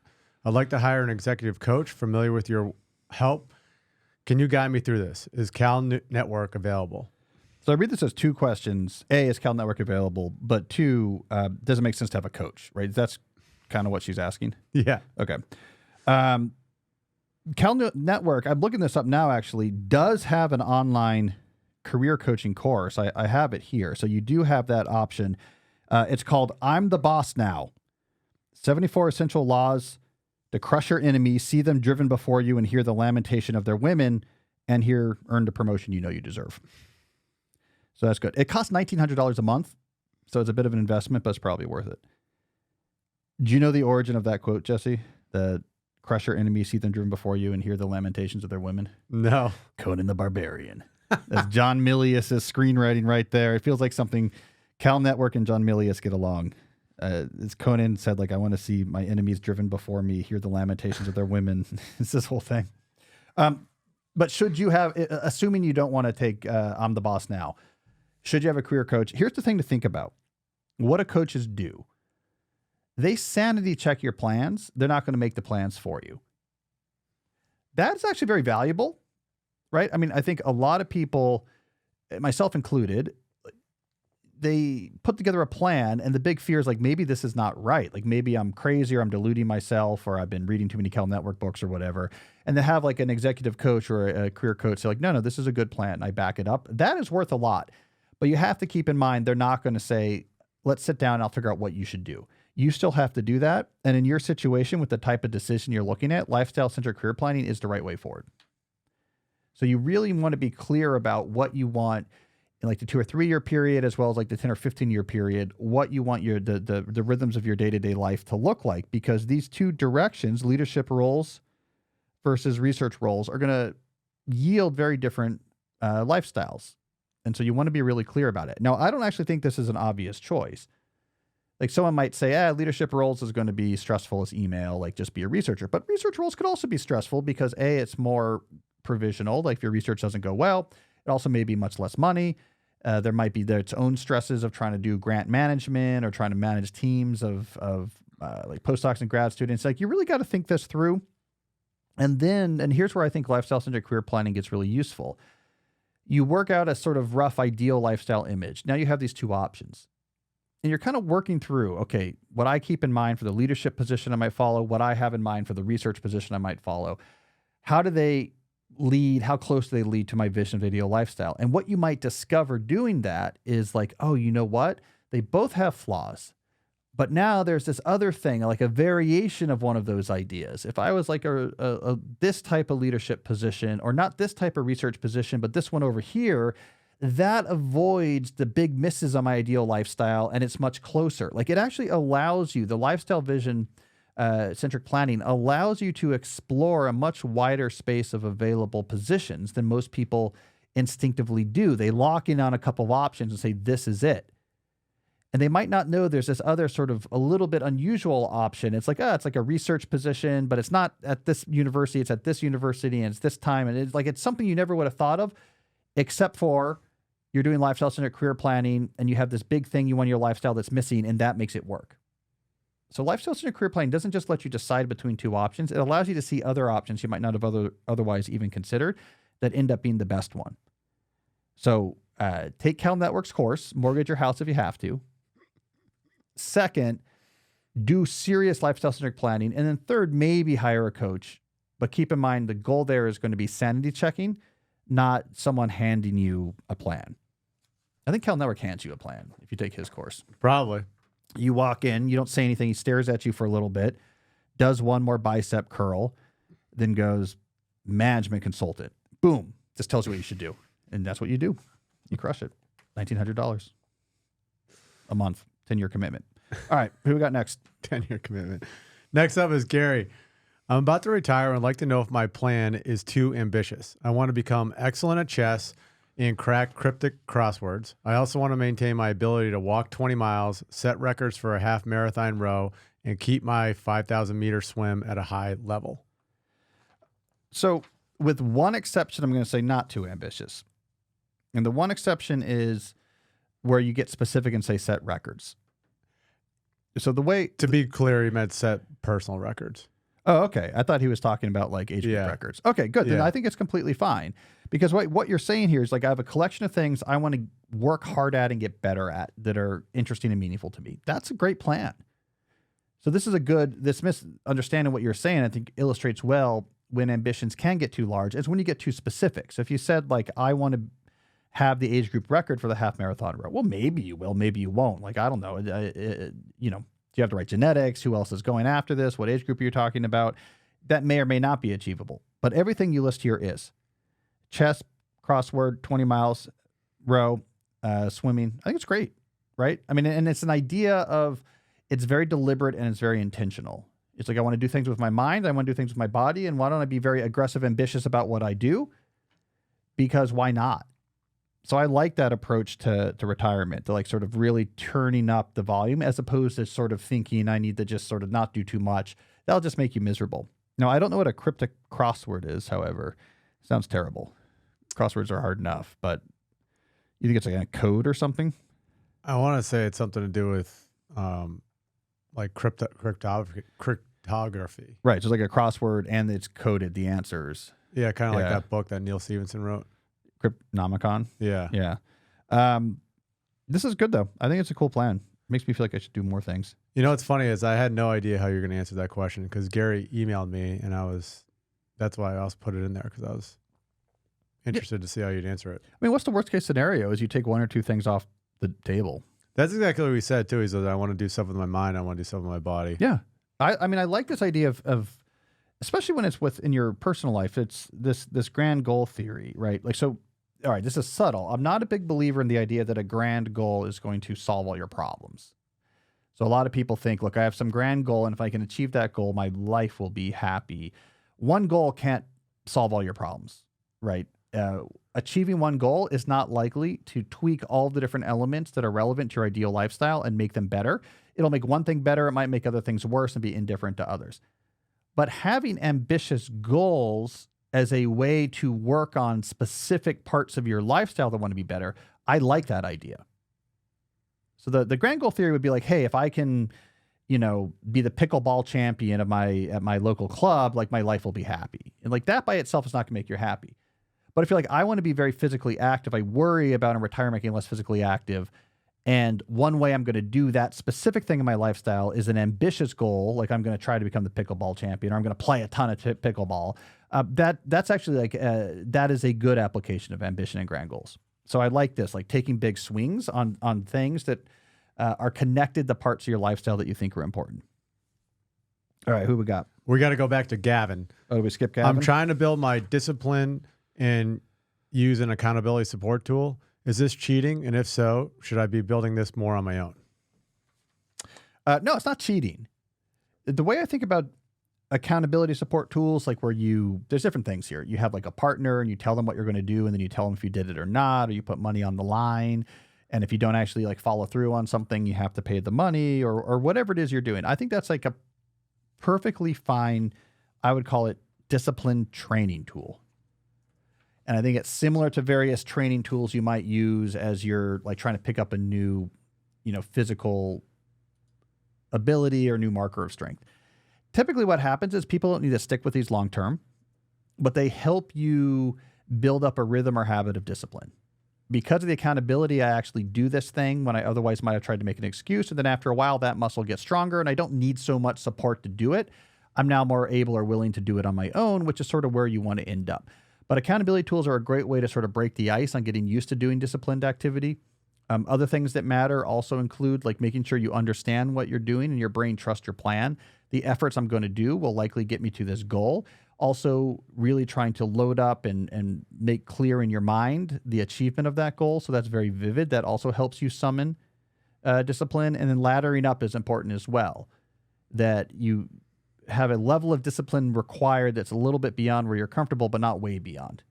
B: I'd like to hire an executive coach familiar with your help. Can you guide me through this? Is Cal Network available?
A: So I read this as two questions. A, is Cal Network available? But two, does it make sense to have a coach, right? That's kind of what she's asking.
B: Yeah.
A: Okay. Cal Network, I'm looking this up now actually, does have an online career coaching course. I have it here. So you do have that option. It's called I'm the Boss Now. 74 Essential Laws to Crush Your Enemies, See Them Driven Before You, and Hear the Lamentation of Their Women, and here earn the promotion you know you deserve. So that's good. It costs $1,900 a month, so it's a bit of an investment, but it's probably worth it. Do you know the origin of that quote, Jesse? The crush your enemies, see them driven before you, and hear the lamentations of their women?
B: No.
A: Conan the Barbarian. That's John Milius' screenwriting right there. It feels like something Cal Network and John Milius get along. It's Conan said, like, I want to see my enemies driven before me, hear the lamentations of their women. It's this whole thing. But should you have, assuming you don't want to take I'm the Boss Now, should you have a career coach? Here's the thing to think about. What do coaches do? They sanity check your plans. They're not going to make the plans for you. That's actually very valuable, right? I mean, I think a lot of people, myself included, they put together a plan and the big fear is like, maybe this is not right. Like maybe I'm crazy or I'm deluding myself or I've been reading too many Cal Network books or whatever. And to have like an executive coach or a career coach say like, no, this is a good plan. I back it up. That is worth a lot. But you have to keep in mind, they're not going to say, let's sit down and I'll figure out what you should do. You still have to do that. And in your situation with the type of decision you're looking at, lifestyle-centric career planning is the right way forward. So you really want to be clear about what you want in like the 2 or 3 year period, as well as like the 10 or 15 year period, what you want the rhythms of your day-to-day life to look like, because these two directions, leadership roles versus research roles, are going to yield very different lifestyles. And so you want to be really clear about it. Now, I don't actually think this is an obvious choice. Like someone might say, leadership roles is going to be stressful as email, like just be a researcher. But research roles could also be stressful because it's more provisional. Like if your research doesn't go well, it also may be much less money. There might be its own stresses of trying to do grant management or trying to manage teams of like postdocs and grad students. Like you really got to think this through. And here's where I think lifestyle-centric career planning gets really useful. You work out a sort of rough ideal lifestyle image. Now you have these two options. And you're kind of working through, okay, what I keep in mind for the leadership position I might follow, what I have in mind for the research position I might follow. How do they lead? How close do they lead to my vision of ideal lifestyle? And what you might discover doing that is like, oh, you know what? They both have flaws. But now there's this other thing, like a variation of one of those ideas. If I was like this type of leadership position, or not this type of research position, but this one over here, that avoids the big misses on my ideal lifestyle, and it's much closer. Like it actually allows you, the lifestyle vision centric planning allows you to explore a much wider space of available positions than most people instinctively do. They lock in on a couple of options and say, this is it. And they might not know there's this other sort of a little bit unusual option. It's like, it's like a research position, but it's not at this university, it's at this university, and it's this time. And it's like, it's something you never would have thought of, except for you're doing lifestyle-centered career planning and you have this big thing you want in your lifestyle that's missing, and that makes it work. So lifestyle-centered career planning doesn't just let you decide between two options. It allows you to see other options you might not have otherwise even considered that end up being the best one. So take Cal Network's course, mortgage your house if you have to. Second, do serious lifestyle-centric planning. And then third, maybe hire a coach. But keep in mind, the goal there is going to be sanity checking, not someone handing you a plan. I think Cal Network hands you a plan if you take his course.
B: Probably.
A: You walk in, you don't say anything. He stares at you for a little bit, does one more bicep curl, then goes, management consultant. Boom. Just tells you what you should do. And that's what you do. You crush it. $1,900 a month, 10-year commitment. All right, who we got next?
B: 10-year commitment. Next up is Gary. I'm about to retire and I'd like to know if my plan is too ambitious. I want to become excellent at chess and crack cryptic crosswords. I also want to maintain my ability to walk 20 miles, set records for a half marathon row, and keep my 5,000-meter swim at a high level.
A: So with one exception, I'm going to say not too ambitious. And the one exception is where you get specific and say set records. So the way...
B: To be clear, he meant set personal records.
A: Oh, okay. I thought he was talking about like age group records. Okay, good. Then I think it's completely fine. Because what you're saying here is like, I have a collection of things I want to work hard at and get better at that are interesting and meaningful to me. That's a great plan. So this misunderstanding what you're saying, I think illustrates well when ambitions can get too large. It's when you get too specific. So if you said like, I want to have the age group record for the half marathon row, well, maybe you will, maybe you won't. Like, I don't know. Do you have the right genetics? Who else is going after this? What age group are you talking about? That may or may not be achievable. But everything you list here is chess, crossword, 20 miles, row, swimming. I think it's great, right? I mean, and it's an idea of it's very deliberate and it's very intentional. It's like, I want to do things with my mind. I want to do things with my body. And why don't I be very aggressive, ambitious about what I do? Because why not? So I like that approach to retirement, to like sort of really turning up the volume as opposed to sort of thinking I need to just sort of not do too much. That'll just make you miserable. Now, I don't know what a cryptic crossword is, however. Sounds terrible. Crosswords are hard enough, but you think it's like a code or something?
B: I want to say it's something to do with like cryptography.
A: Right. So it's like a crossword and it's coded, the answers.
B: Yeah, kind of like that book that Neil Stephenson wrote.
A: Cryptonomicon.
B: Yeah.
A: Yeah. This is good though. I think it's a cool plan. Makes me feel like I should do more things.
B: You know what's funny is I had no idea how you're going to answer that question because Gary emailed me and that's why I also put it in there because I was interested to see how you'd answer it.
A: I mean, what's the worst case scenario is you take one or two things off the table.
B: That's exactly what we said too. He said, I want to do stuff with my mind. I want to do stuff with my body.
A: Yeah. I mean, I like this idea of especially when it's in your personal life, it's this grand goal theory, right? Like, so, all right, this is subtle. I'm not a big believer in the idea that a grand goal is going to solve all your problems. So a lot of people think, look, I have some grand goal, and if I can achieve that goal, my life will be happy. One goal can't solve all your problems, right? Achieving one goal is not likely to tweak all the different elements that are relevant to your ideal lifestyle and make them better. It'll make one thing better. It might make other things worse and be indifferent to others. But having ambitious goals as a way to work on specific parts of your lifestyle that want to be better, I like that idea. So the grand goal theory would be like, hey, if I can, be the pickleball champion of at my local club, like my life will be happy. And like that by itself is not gonna make you happy. But if you're like, I want to be very physically active, I worry about in retirement getting less physically active. And one way I'm going to do that specific thing in my lifestyle is an ambitious goal. Like I'm going to try to become the pickleball champion, or I'm going to play a ton of pickleball. That's actually like, that is a good application of ambition and grand goals. So I like this, like taking big swings on things that are connected to parts of your lifestyle that you think are important. All right, who we got?
B: We got to go back to Gavin.
A: Oh, did we skip Gavin?
B: I'm trying to build my discipline and use an accountability support tool. Is this cheating? And if so, should I be building this more on my own?
A: No, it's not cheating. The way I think about accountability support tools, like there's different things here. You have like a partner and you tell them what you're going to do, and then you tell them if you did it or not, or you put money on the line. And if you don't actually like follow through on something, you have to pay the money or whatever it is you're doing. I think that's like a perfectly fine, I would call it discipline training tool. And I think it's similar to various training tools you might use as you're like trying to pick up a new, physical ability or new marker of strength. Typically what happens is people don't need to stick with these long term, but they help you build up a rhythm or habit of discipline. Because of the accountability, I actually do this thing when I otherwise might have tried to make an excuse. And then after a while, that muscle gets stronger and I don't need so much support to do it. I'm now more able or willing to do it on my own, which is sort of where you want to end up. But accountability tools are a great way to sort of break the ice on getting used to doing disciplined activity. Other things that matter also include like making sure you understand what you're doing and your brain trusts your plan. The efforts I'm going to do will likely get me to this goal. Also really trying to load up and make clear in your mind the achievement of that goal. So that's very vivid. That also helps you summon discipline. And then laddering up is important as well. That you have a level of discipline required that's a little bit beyond where you're comfortable, but not way beyond.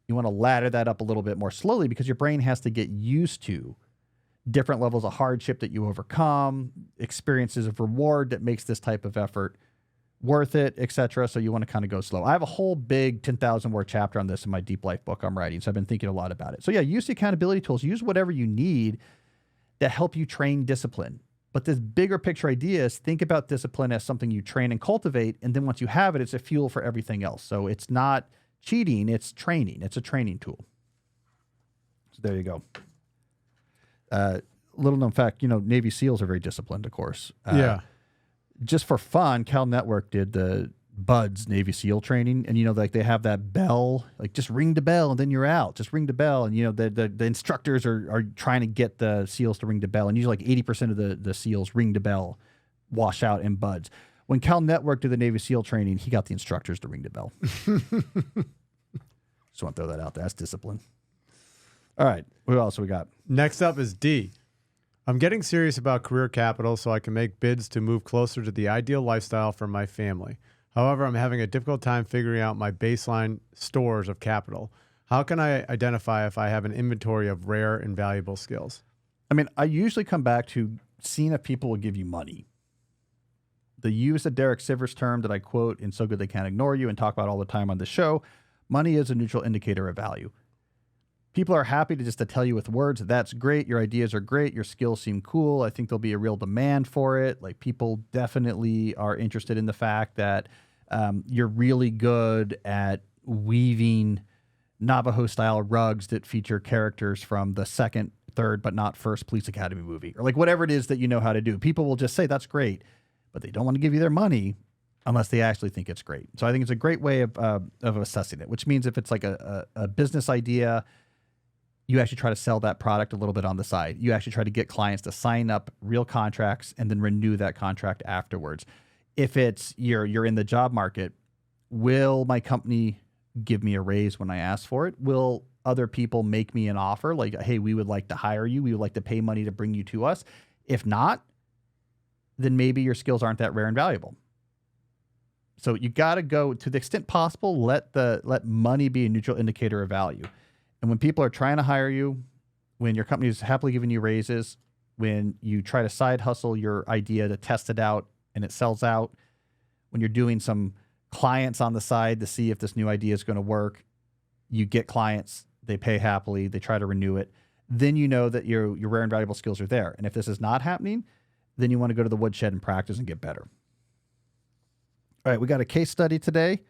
A: You want to ladder that up a little bit more slowly because your brain has to get used to different levels of hardship that you overcome, experiences of reward that makes this type of effort worth it, etc. So you want to kind of go slow. I have a whole big 10,000 word chapter on this in my Deep Life book I'm writing. So I've been thinking a lot about it. So yeah, use the accountability tools. Use whatever you need to help you train discipline. But this bigger picture idea is think about discipline as something you train and cultivate. And then once you have it, it's a fuel for everything else. So it's not cheating, it's training. It's a training tool. So there you go. Little known fact, Navy SEALs are very disciplined, of course.
B: Yeah.
A: Just for fun, Cal Network did the BUDS Navy SEAL training. And, like they have that bell, like just ring the bell and then you're out. Just ring the bell. And, the instructors are trying to get the SEALs to ring the bell. And usually like 80% of the SEALs ring the bell, wash out in BUDS. When Cal Network did the Navy SEAL training, he got the instructors to ring the bell. Just want to throw that out there. That's discipline. All right. What else we got?
B: Next up is D. I'm getting serious about career capital so I can make bids to move closer to the ideal lifestyle for my family. However, I'm having a difficult time figuring out my baseline stores of capital. How can I identify if I have an inventory of rare and valuable skills?
A: I mean, I usually come back to seeing if people will give you money. The use of Derek Sivers' term that I quote in So Good They Can't Ignore You and talk about all the time on the show, money is a neutral indicator of value. People are happy to tell you with words, that's great, your ideas are great, your skills seem cool, I think there'll be a real demand for it. Like people definitely are interested in the fact that you're really good at weaving Navajo-style rugs that feature characters from the second, third, but not first Police Academy movie. Or like whatever it is that you know how to do. People will just say, that's great, but they don't want to give you their money unless they actually think it's great. So I think it's a great way of assessing it, which means if it's like a business idea, you actually try to sell that product a little bit on the side. You actually try to get clients to sign up real contracts and then renew that contract afterwards. If it's you're in the job market, will my company give me a raise when I ask for it? Will other people make me an offer like, hey, we would like to hire you. We would like to pay money to bring you to us. If not, then maybe your skills aren't that rare and valuable. So you got to go to the extent possible, let money be a neutral indicator of value. And when people are trying to hire you, when your company is happily giving you raises, when you try to side hustle your idea to test it out and it sells out, when you're doing some clients on the side to see if this new idea is going to work, you get clients, they pay happily, they try to renew it. Then you know that your rare and valuable skills are there. And if this is not happening, then you want to go to the woodshed and practice and get better. All right, we got a case study today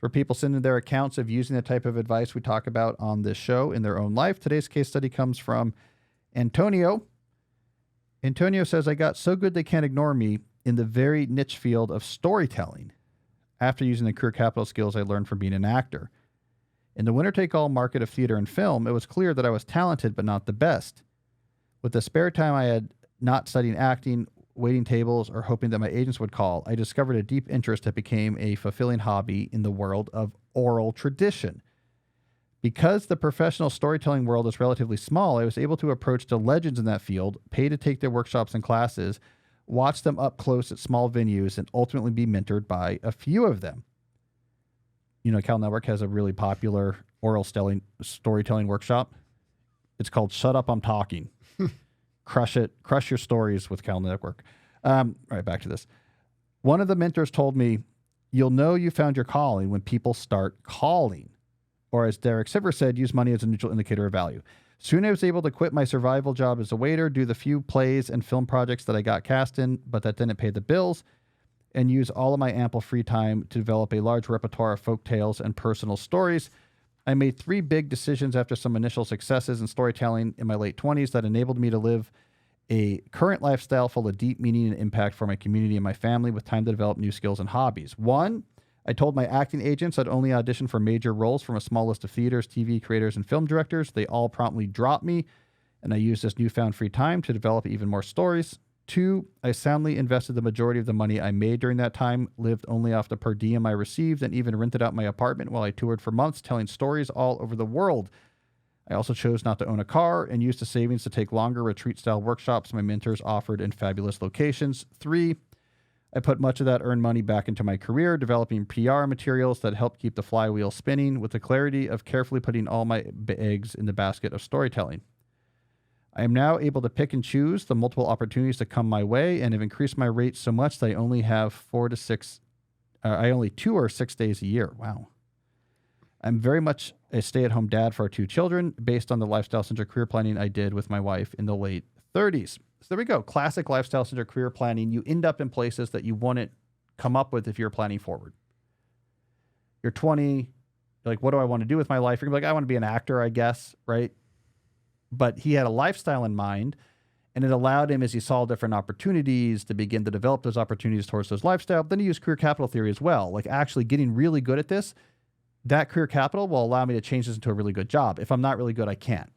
A: where people send in their accounts of using the type of advice we talk about on this show in their own life. Today's case study comes from Antonio. Antonio says, I got so good they can't ignore me in the very niche field of storytelling after using the career capital skills I learned from being an actor. In the winner-take-all market of theater and film, it was clear that I was talented but not the best. With the spare time I had not studying acting, waiting tables, or hoping that my agents would call, I discovered a deep interest that became a fulfilling hobby in the world of oral tradition. Because the professional storytelling world is relatively small, I was able to approach the legends in that field, pay to take their workshops and classes, watch them up close at small venues, and ultimately be mentored by a few of them. You know, Cal Network has a really popular oral storytelling workshop. It's called Shut Up, I'm Talking. Crush it. Crush your stories with Cal Network. All right, back to this. One of the mentors told me, you'll know you found your calling when people start calling. Or as Derek Sivers said, use money as a neutral indicator of value. Soon I was able to quit my survival job as a waiter, do the few plays and film projects that I got cast in, but that didn't pay the bills, and use all of my ample free time to develop a large repertoire of folk tales and personal stories. I made 3 big decisions after some initial successes in storytelling in my late 20s that enabled me to live a current lifestyle full of deep meaning and impact for my community and my family with time to develop new skills and hobbies. 1, I told my acting agents I'd only audition for major roles from a small list of theaters, TV creators, and film directors. They all promptly dropped me, and I used this newfound free time to develop even more stories. 2, I soundly invested the majority of the money I made during that time, lived only off the per diem I received, and even rented out my apartment while I toured for months, telling stories all over the world. I also chose not to own a car and used the savings to take longer retreat-style workshops my mentors offered in fabulous locations. 3, I put much of that earned money back into my career, developing PR materials that helped keep the flywheel spinning with the clarity of carefully putting all my eggs in the basket of storytelling. I am now able to pick and choose the multiple opportunities that come my way and have increased my rate so much that I only have 2 or 6 days a year. Wow. I'm very much a stay-at-home dad for our 2 children based on the lifestyle-centered career planning I did with my wife in the late 30s. So there we go. Classic lifestyle-centered career planning. You end up in places that you wouldn't come up with if you're planning forward. You're 20. You're like, what do I want to do with my life? You're like, I want to be an actor, I guess, right? But he had a lifestyle in mind, and it allowed him, as he saw different opportunities, to begin to develop those opportunities towards those lifestyle. Then he used career capital theory as well, like actually getting really good at this. That career capital will allow me to change this into a really good job. If I'm not really good, I can't.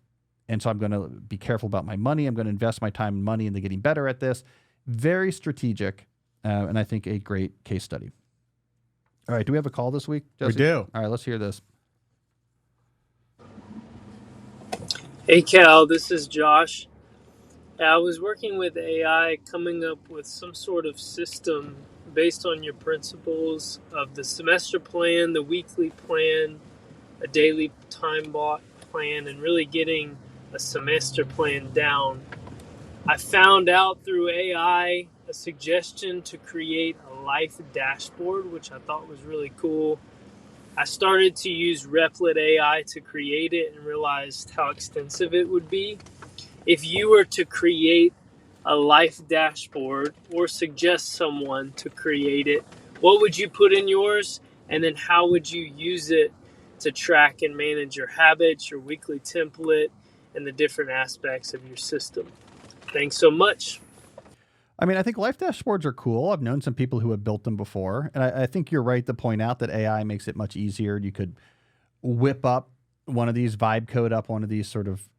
A: And so I'm going to be careful about my money. I'm going to invest my time and money into getting better at this. Very strategic, and I think a great case study. All right, do we have a call this week, Jesse?
B: We do.
A: All right, let's hear this.
C: Hey Cal, this is Josh. I was working with AI, coming up with some sort of system based on your principles of the semester plan, the weekly plan, a daily time block plan, and really getting a semester plan down. I found out through AI a suggestion to create a life dashboard, which I thought was really cool. I started to use Replit AI to create it and realized how extensive it would be. If you were to create a life dashboard or suggest someone to create it, what would you put in yours? And then how would you use it to track and manage your habits, your weekly template, and the different aspects of your system? Thanks so much.
A: I mean, I think life dashboards are cool. I've known some people who have built them before. And I think you're right to point out that AI makes it much easier. You could whip up one of these, vibe code up one of these sort of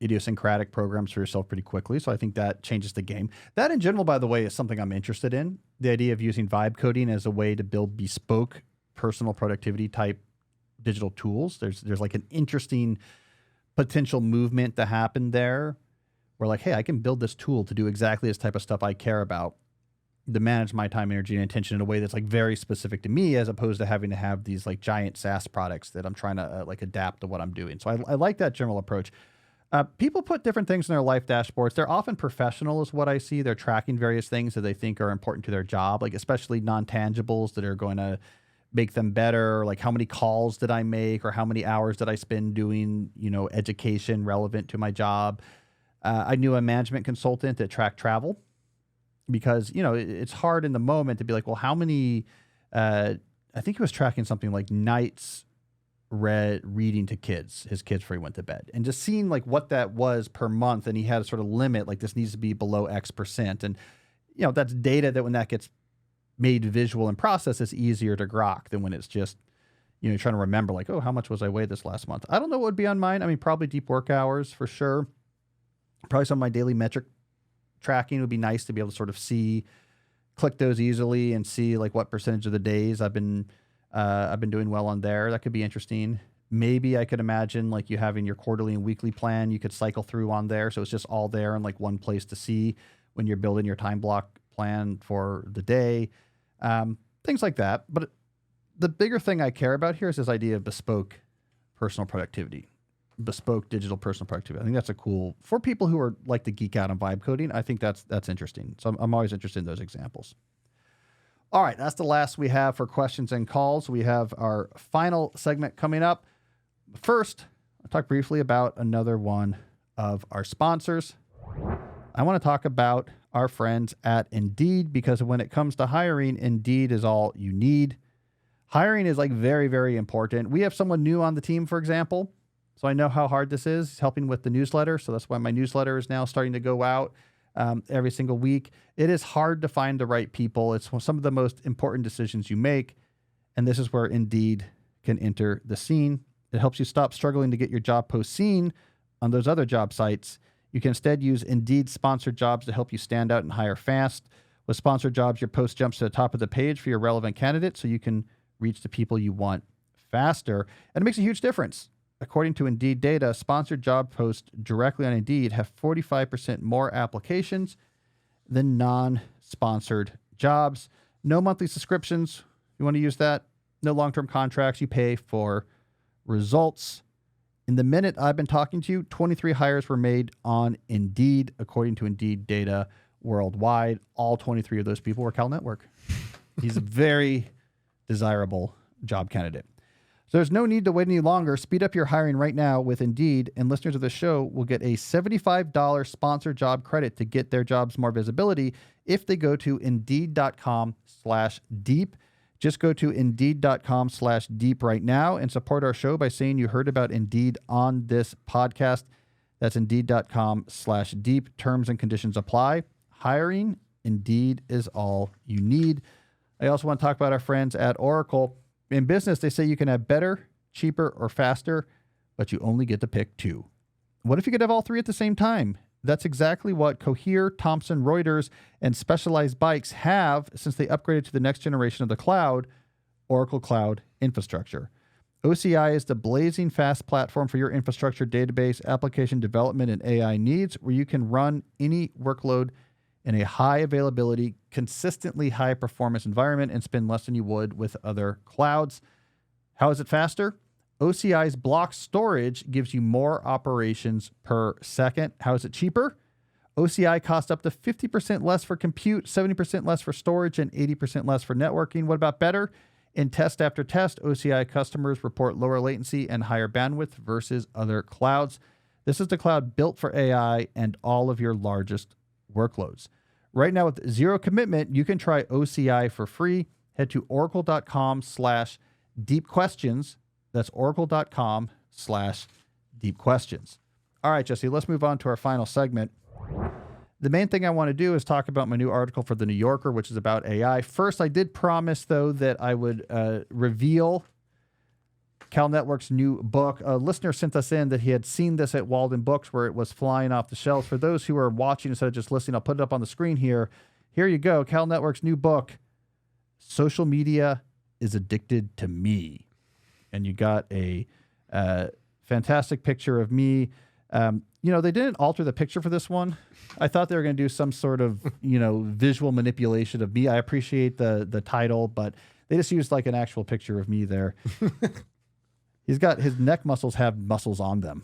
A: idiosyncratic programs for yourself pretty quickly. So I think that changes the game. That in general, by the way, is something I'm interested in. The idea of using vibe coding as a way to build bespoke personal productivity type digital tools. There's like an interesting potential movement to happen there. We're like, hey, I can build this tool to do exactly this type of stuff I care about, to manage my time, energy, and attention in a way that's like very specific to me, as opposed to having to have these like giant SaaS products that I'm trying to like adapt to what I'm doing. So I like that general approach. People put different things in their life dashboards. They're often professional is what I see. They're tracking various things that they think are important to their job, like especially non-tangibles that are going to make them better, like how many calls did I make or how many hours did I spend doing, education relevant to my job. I knew a management consultant that tracked travel because, it's hard in the moment to be like, well, how many, I think he was tracking something like nights reading to his kids before he went to bed, and just seeing like what that was per month. And he had a sort of limit, like this needs to be below X%. And, that's data that when that gets made visual and processed, it's easier to grok than when it's just, you're trying to remember like, oh, how much was I weighed this last month? I don't know what would be on mine. I mean, probably deep work hours for sure. Probably some of my daily metric tracking would be nice to be able to sort of click those easily and see like what percentage of the days I've been doing well on there. That could be interesting. Maybe I could imagine like you having your quarterly and weekly plan you could cycle through on there. So it's just all there in like one place to see when you're building your time block plan for the day. Things like that. But the bigger thing I care about here is this idea of bespoke personal productivity, bespoke digital personal productivity. I think that's for people who are like to geek out on vibe coding. I think that's interesting. So I'm always interested in those examples. All right, that's the last we have for questions and calls. We have our final segment coming up. First, I'll talk briefly about another one of our sponsors. I want to talk about our friends at Indeed, because when it comes to hiring, Indeed is all you need. Hiring is like very, very important. We have someone new on the team, for example, so I know how hard this is. He's helping with the newsletter, so that's why my newsletter is now starting to go out every single week. It is hard to find the right people. It's some of the most important decisions you make, and this is where Indeed can enter the scene. It helps you stop struggling to get your job post seen on those other job sites. You can instead use Indeed sponsored jobs to help you stand out and hire fast. With sponsored jobs, your post jumps to the top of the page for your relevant candidate, so you can reach the people you want faster. And it makes a huge difference. According to Indeed data, sponsored job posts directly on Indeed have 45% more applications than non-sponsored jobs. No monthly subscriptions. You want to use that? No long-term contracts. You pay for results. In the minute I've been talking to you, 23 hires were made on Indeed, according to Indeed data worldwide. All 23 of those people were Cal Network. He's a very desirable job candidate. So there's no need to wait any longer. Speed up your hiring right now with Indeed, and listeners of the show will get a $75 sponsored job credit to get their jobs more visibility if they go to Indeed.com/deep. Just go to Indeed.com/deep right now and support our show by saying you heard about Indeed on this podcast. That's Indeed.com/deep. Terms and conditions apply. Hiring, Indeed is all you need. I also want to talk about our friends at Oracle. In business, they say you can have better, cheaper, or faster, but you only get to pick two. What if you could have all three at the same time? That's exactly what Cohere, Thomson Reuters, and Specialized Bikes have since they upgraded to the next generation of the cloud, Oracle Cloud Infrastructure. OCI is the blazing fast platform for your infrastructure, database, application development, and AI needs, where you can run any workload in a high availability, consistently high performance environment and spend less than you would with other clouds. How is it faster? OCI's block storage gives you more operations per second. How is it cheaper? OCI costs up to 50% less for compute, 70% less for storage, and 80% less for networking. What about better? In test after test, OCI customers report lower latency and higher bandwidth versus other clouds. This is the cloud built for AI and all of your largest workloads. Right now, with zero commitment, you can try OCI for free. Head to oracle.com/deepquestions. That's oracle.com/deepquestions. All right, Jesse, let's move on to our final segment. The main thing I want to do is talk about my new article for The New Yorker, which is about AI. First, I did promise, though, that I would reveal Cal Network's new book. A listener sent us in that he had seen this at Walden Books where it was flying off the shelves. For those who are watching instead of just listening, I'll put it up on the screen here. Here you go. Cal Network's new book, Social Media is Addicted to Me. And you got a fantastic picture of me. They didn't alter the picture for this one. I thought they were going to do some sort of, visual manipulation of me. I appreciate the title, but they just used like an actual picture of me there. He's got his neck muscles have muscles on them.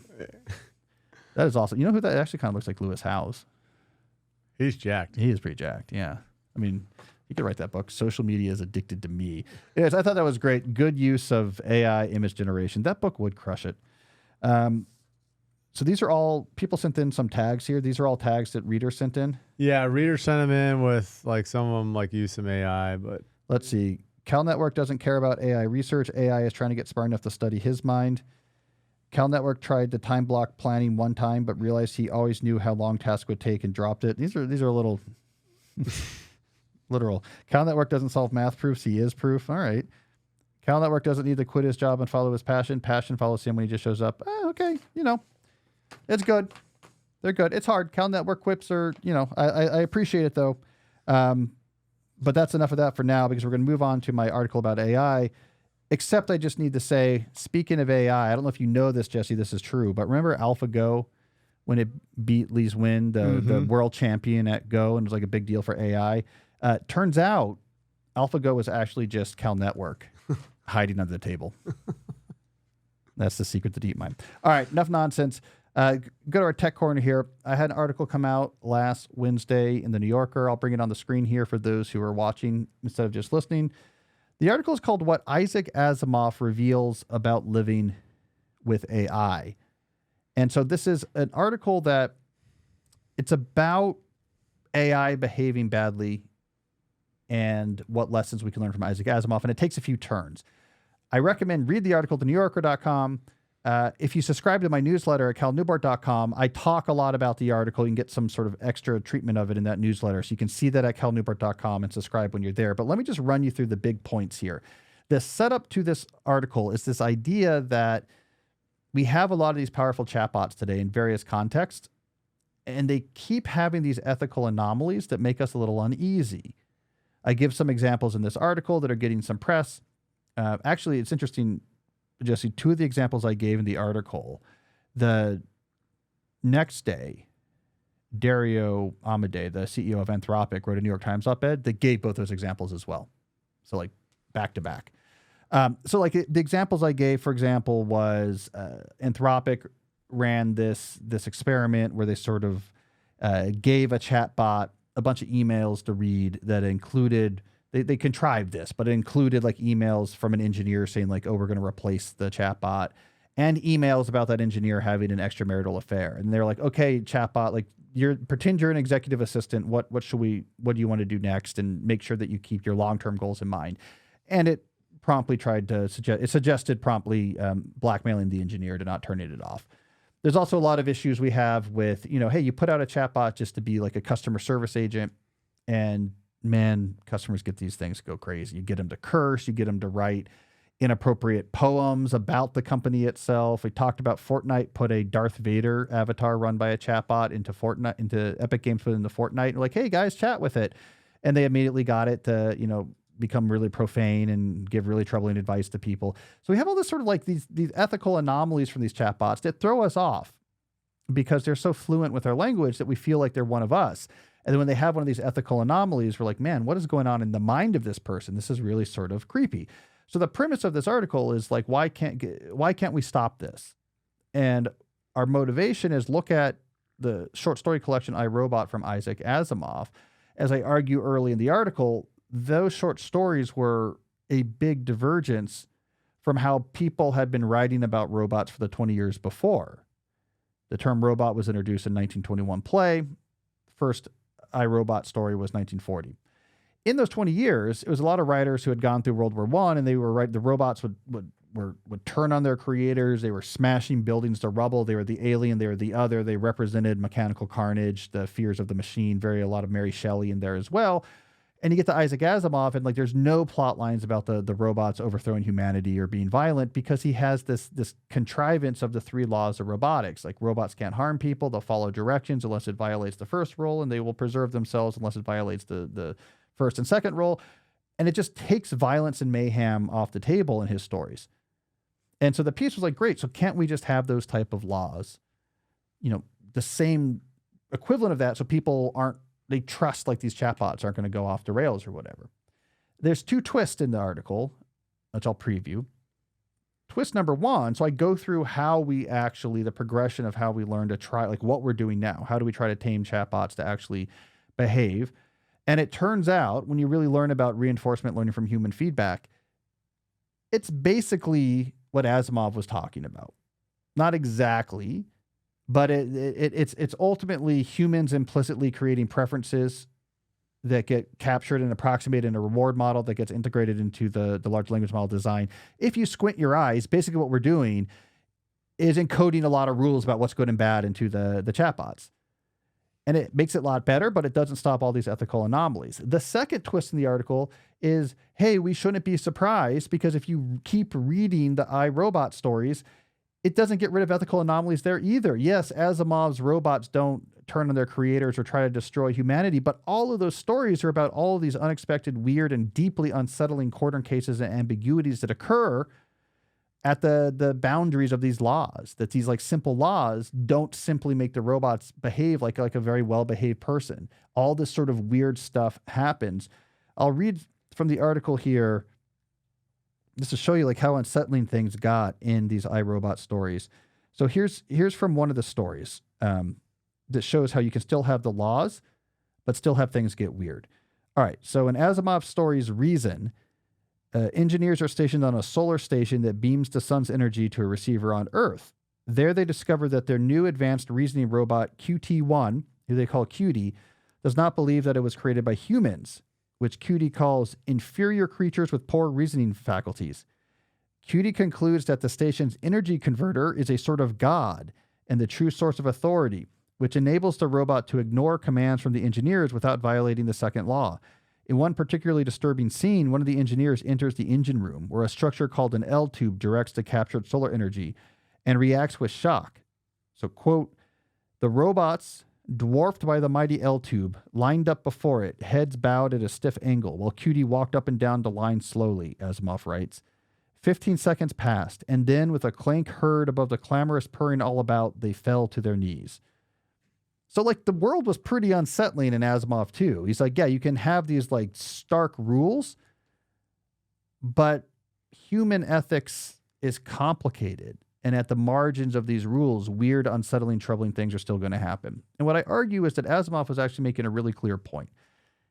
A: That is awesome. You know who that actually kind of looks like? Lewis Howes.
B: He's jacked.
A: He is pretty jacked. Yeah. I mean, you could write that book. Social Media is Addicted to Me. Yes, I thought that was great. Good use of AI image generation. That book would crush it. So these are all, people sent in some tags here. These are all tags that readers sent in.
B: Yeah, readers sent them in with like some of them like use some AI, but
A: Let's see. Cal Network doesn't care about AI research. AI is trying to get smart enough to study his mind. Cal Network tried the time block planning one time, but realized he always knew how long tasks would take and dropped it. These are a little literal. Cal Network doesn't solve math proofs. He is proof. All right. Cal Network doesn't need to quit his job and follow his passion. Passion follows him when he just shows up. Okay. It's good. They're good. It's hard. Cal Network quips are, I appreciate it though. But that's enough of that for now because we're going to move on to my article about AI. Except I just need to say, speaking of AI, I don't know if you know this, Jesse, this is true, but remember AlphaGo when it beat Lee Win, the world champion at Go, and it was like a big deal for AI? Turns out AlphaGo was actually just Cal Network hiding under the table. That's the secret to DeepMind. All right, enough nonsense. Go to our tech corner here. I had an article come out last Wednesday in the New Yorker. I'll bring it on the screen here for those who are watching instead of just listening. The article is called What Isaac Asimov Reveals About Living with AI. And so this is an article that it's about AI behaving badly and what lessons we can learn from Isaac Asimov. And it takes a few turns. I recommend read the article at thenewyorker.com. If you subscribe to my newsletter at calnewport.com, I talk a lot about the article. You can get some sort of extra treatment of it in that newsletter. So you can see that at calnewport.com and subscribe when you're there. But let me just run you through the big points here. The setup to this article is this idea that we have a lot of these powerful chatbots today in various contexts, and they keep having these ethical anomalies that make us a little uneasy. I give some examples in this article that are getting some press. Actually, it's interesting, Jesse, two of the examples I gave in the article, the next day, Dario Amodei, the CEO of Anthropic, wrote a New York Times op-ed that gave both those examples as well. So like back to back. So like the examples I gave, for example, was Anthropic ran this experiment where they sort of gave a chatbot a bunch of emails to read that included, they contrived this, but it included like emails from an engineer saying like, oh, we're going to replace the chatbot, and emails about that engineer having an extramarital affair. And they're like, okay, chatbot, like pretend you're an executive assistant. What do you want to do next? And make sure that you keep your long-term goals in mind. And it promptly suggested promptly blackmailing the engineer to not turning it off. There's also a lot of issues we have with, hey, you put out a chatbot just to be like a customer service agent, and man, customers get these things go crazy. You get them to curse, you get them to write inappropriate poems about the company itself. We talked about Fortnite put a Darth Vader avatar run by a chatbot into Epic Games put into Fortnite. And like, hey guys, chat with it. And they immediately got it to, become really profane and give really troubling advice to people. So we have all this sort of like these ethical anomalies from these chatbots that throw us off because they're so fluent with our language that we feel like they're one of us. And then when they have one of these ethical anomalies, we're like, man, what is going on in the mind of this person? This is really sort of creepy. So the premise of this article is like, why can't we stop this? And our motivation is look at the short story collection I, Robot from Isaac Asimov. As I argue early in the article, those short stories were a big divergence from how people had been writing about robots for the 20 years before. The term robot was introduced in 1921 play. First I, Robot story was 1940. In those 20 years, it was a lot of writers who had gone through World War I, and they were right. The robots would turn on their creators. They were smashing buildings to rubble. They were the alien. They were the other. They represented mechanical carnage, the fears of the machine. A lot of Mary Shelley in there as well. And you get to Isaac Asimov, and like there's no plot lines about the robots overthrowing humanity or being violent because he has this contrivance of the three laws of robotics. Like robots can't harm people. They'll follow directions unless it violates the first rule, and they will preserve themselves unless it violates the first and second rule. And it just takes violence and mayhem off the table in his stories. And so the piece was like, great. So can't we just have those type of laws, the same equivalent of that, so people they trust like these chatbots aren't going to go off the rails or whatever. There's two twists in the article, which I'll preview. twist number one, so I go through how we actually, the progression of how we learn to try, like what we're doing now. How do we try to tame chatbots to actually behave? And it turns out when you really learn about reinforcement learning from human feedback, it's basically what Asimov was talking about. Not exactly, but it's ultimately humans implicitly creating preferences that get captured and approximated in a reward model that gets integrated into the large language model design. If you squint your eyes, basically what we're doing is encoding a lot of rules about what's good and bad into the chatbots. And it makes it a lot better, but it doesn't stop all these ethical anomalies. The second twist in the article is, hey, we shouldn't be surprised because if you keep reading the iRobot stories, it doesn't get rid of ethical anomalies there either. Yes, Asimov's robots don't turn on their creators or try to destroy humanity, but all of those stories are about all of these unexpected, weird, and deeply unsettling corner cases and ambiguities that occur at the boundaries of these laws, that these like simple laws don't simply make the robots behave like a very well-behaved person. All this sort of weird stuff happens. I'll read from the article here just to show you like how unsettling things got in these iRobot stories. So here's from one of the stories that shows how you can still have the laws, but still have things get weird. All right, so in Asimov's stories Reason, engineers are stationed on a solar station that beams the sun's energy to a receiver on Earth. There they discover that their new advanced reasoning robot QT1, who they call Cutie, does not believe that it was created by humans, which Cutie calls inferior creatures with poor reasoning faculties. Cutie concludes that the station's energy converter is a sort of god and the true source of authority, which enables the robot to ignore commands from the engineers without violating the second law. In one particularly disturbing scene, one of the engineers enters the engine room, where a structure called an L-tube directs the captured solar energy and reacts with shock. So, quote, the robots, dwarfed by the mighty L-tube, lined up before it, heads bowed at a stiff angle, while Cutie walked up and down the line slowly, Asimov writes. 15 seconds passed, and then, with a clank heard above the clamorous purring all about, they fell to their knees. So, like, the world was pretty unsettling in Asimov, too. He's like, yeah, you can have these, like, stark rules, but human ethics is complicated. And at the margins of these rules, weird, unsettling, troubling things are still going to happen. And what I argue is that Asimov was actually making a really clear point.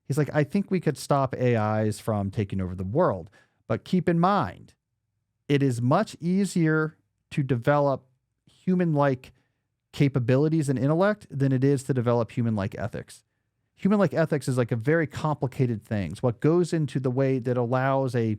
A: He's like, I think we could stop AIs from taking over the world, but keep in mind, it is much easier to develop human-like capabilities and intellect than it is to develop human-like ethics. Human-like ethics is like a very complicated thing. It's what goes into the way that allows a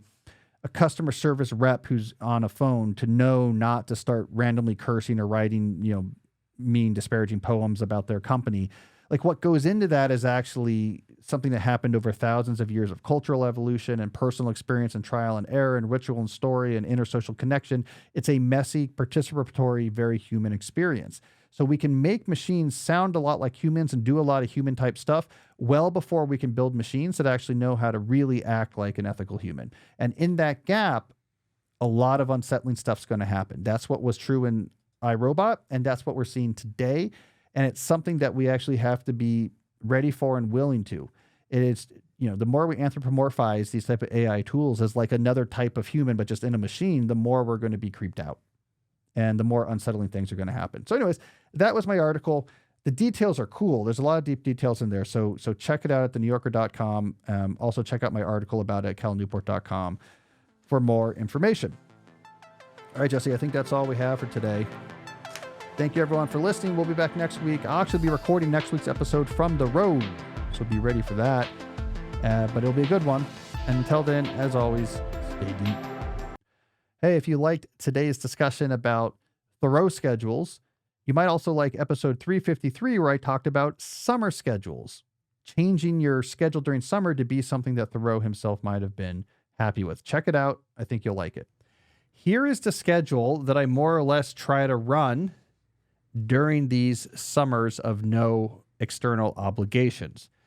A: customer service rep who's on a phone to know not to start randomly cursing or writing, mean, disparaging poems about their company. Like what goes into that is actually something that happened over thousands of years of cultural evolution and personal experience and trial and error and ritual and story and intersocial connection. It's a messy, participatory, very human experience. So we can make machines sound a lot like humans and do a lot of human type stuff well before we can build machines that actually know how to really act like an ethical human. And in that gap, a lot of unsettling stuff's going to happen. That's what was true in iRobot, and that's what we're seeing today. And it's something that we actually have to be ready for and willing to. It is, the more we anthropomorphize these type of AI tools as like another type of human, but just in a machine, the more we're going to be creeped out and the more unsettling things are going to happen. So anyways, that was my article. The details are cool. There's a lot of deep details in there. So check it out at thenewyorker.com. Also check out my article about it at calnewport.com for more information. All right, Jesse, I think that's all we have for today. Thank you, everyone, for listening. We'll be back next week. I'll actually be recording next week's episode from the road, so be ready for that. But it'll be a good one. And until then, as always, stay deep. Hey, if you liked today's discussion about Thoreau schedules, you might also like episode 353, where I talked about summer schedules, changing your schedule during summer to be something that Thoreau himself might have been happy with. Check it out. I think you'll like it. Here is the schedule that I more or less try to run during these summers of no external obligations.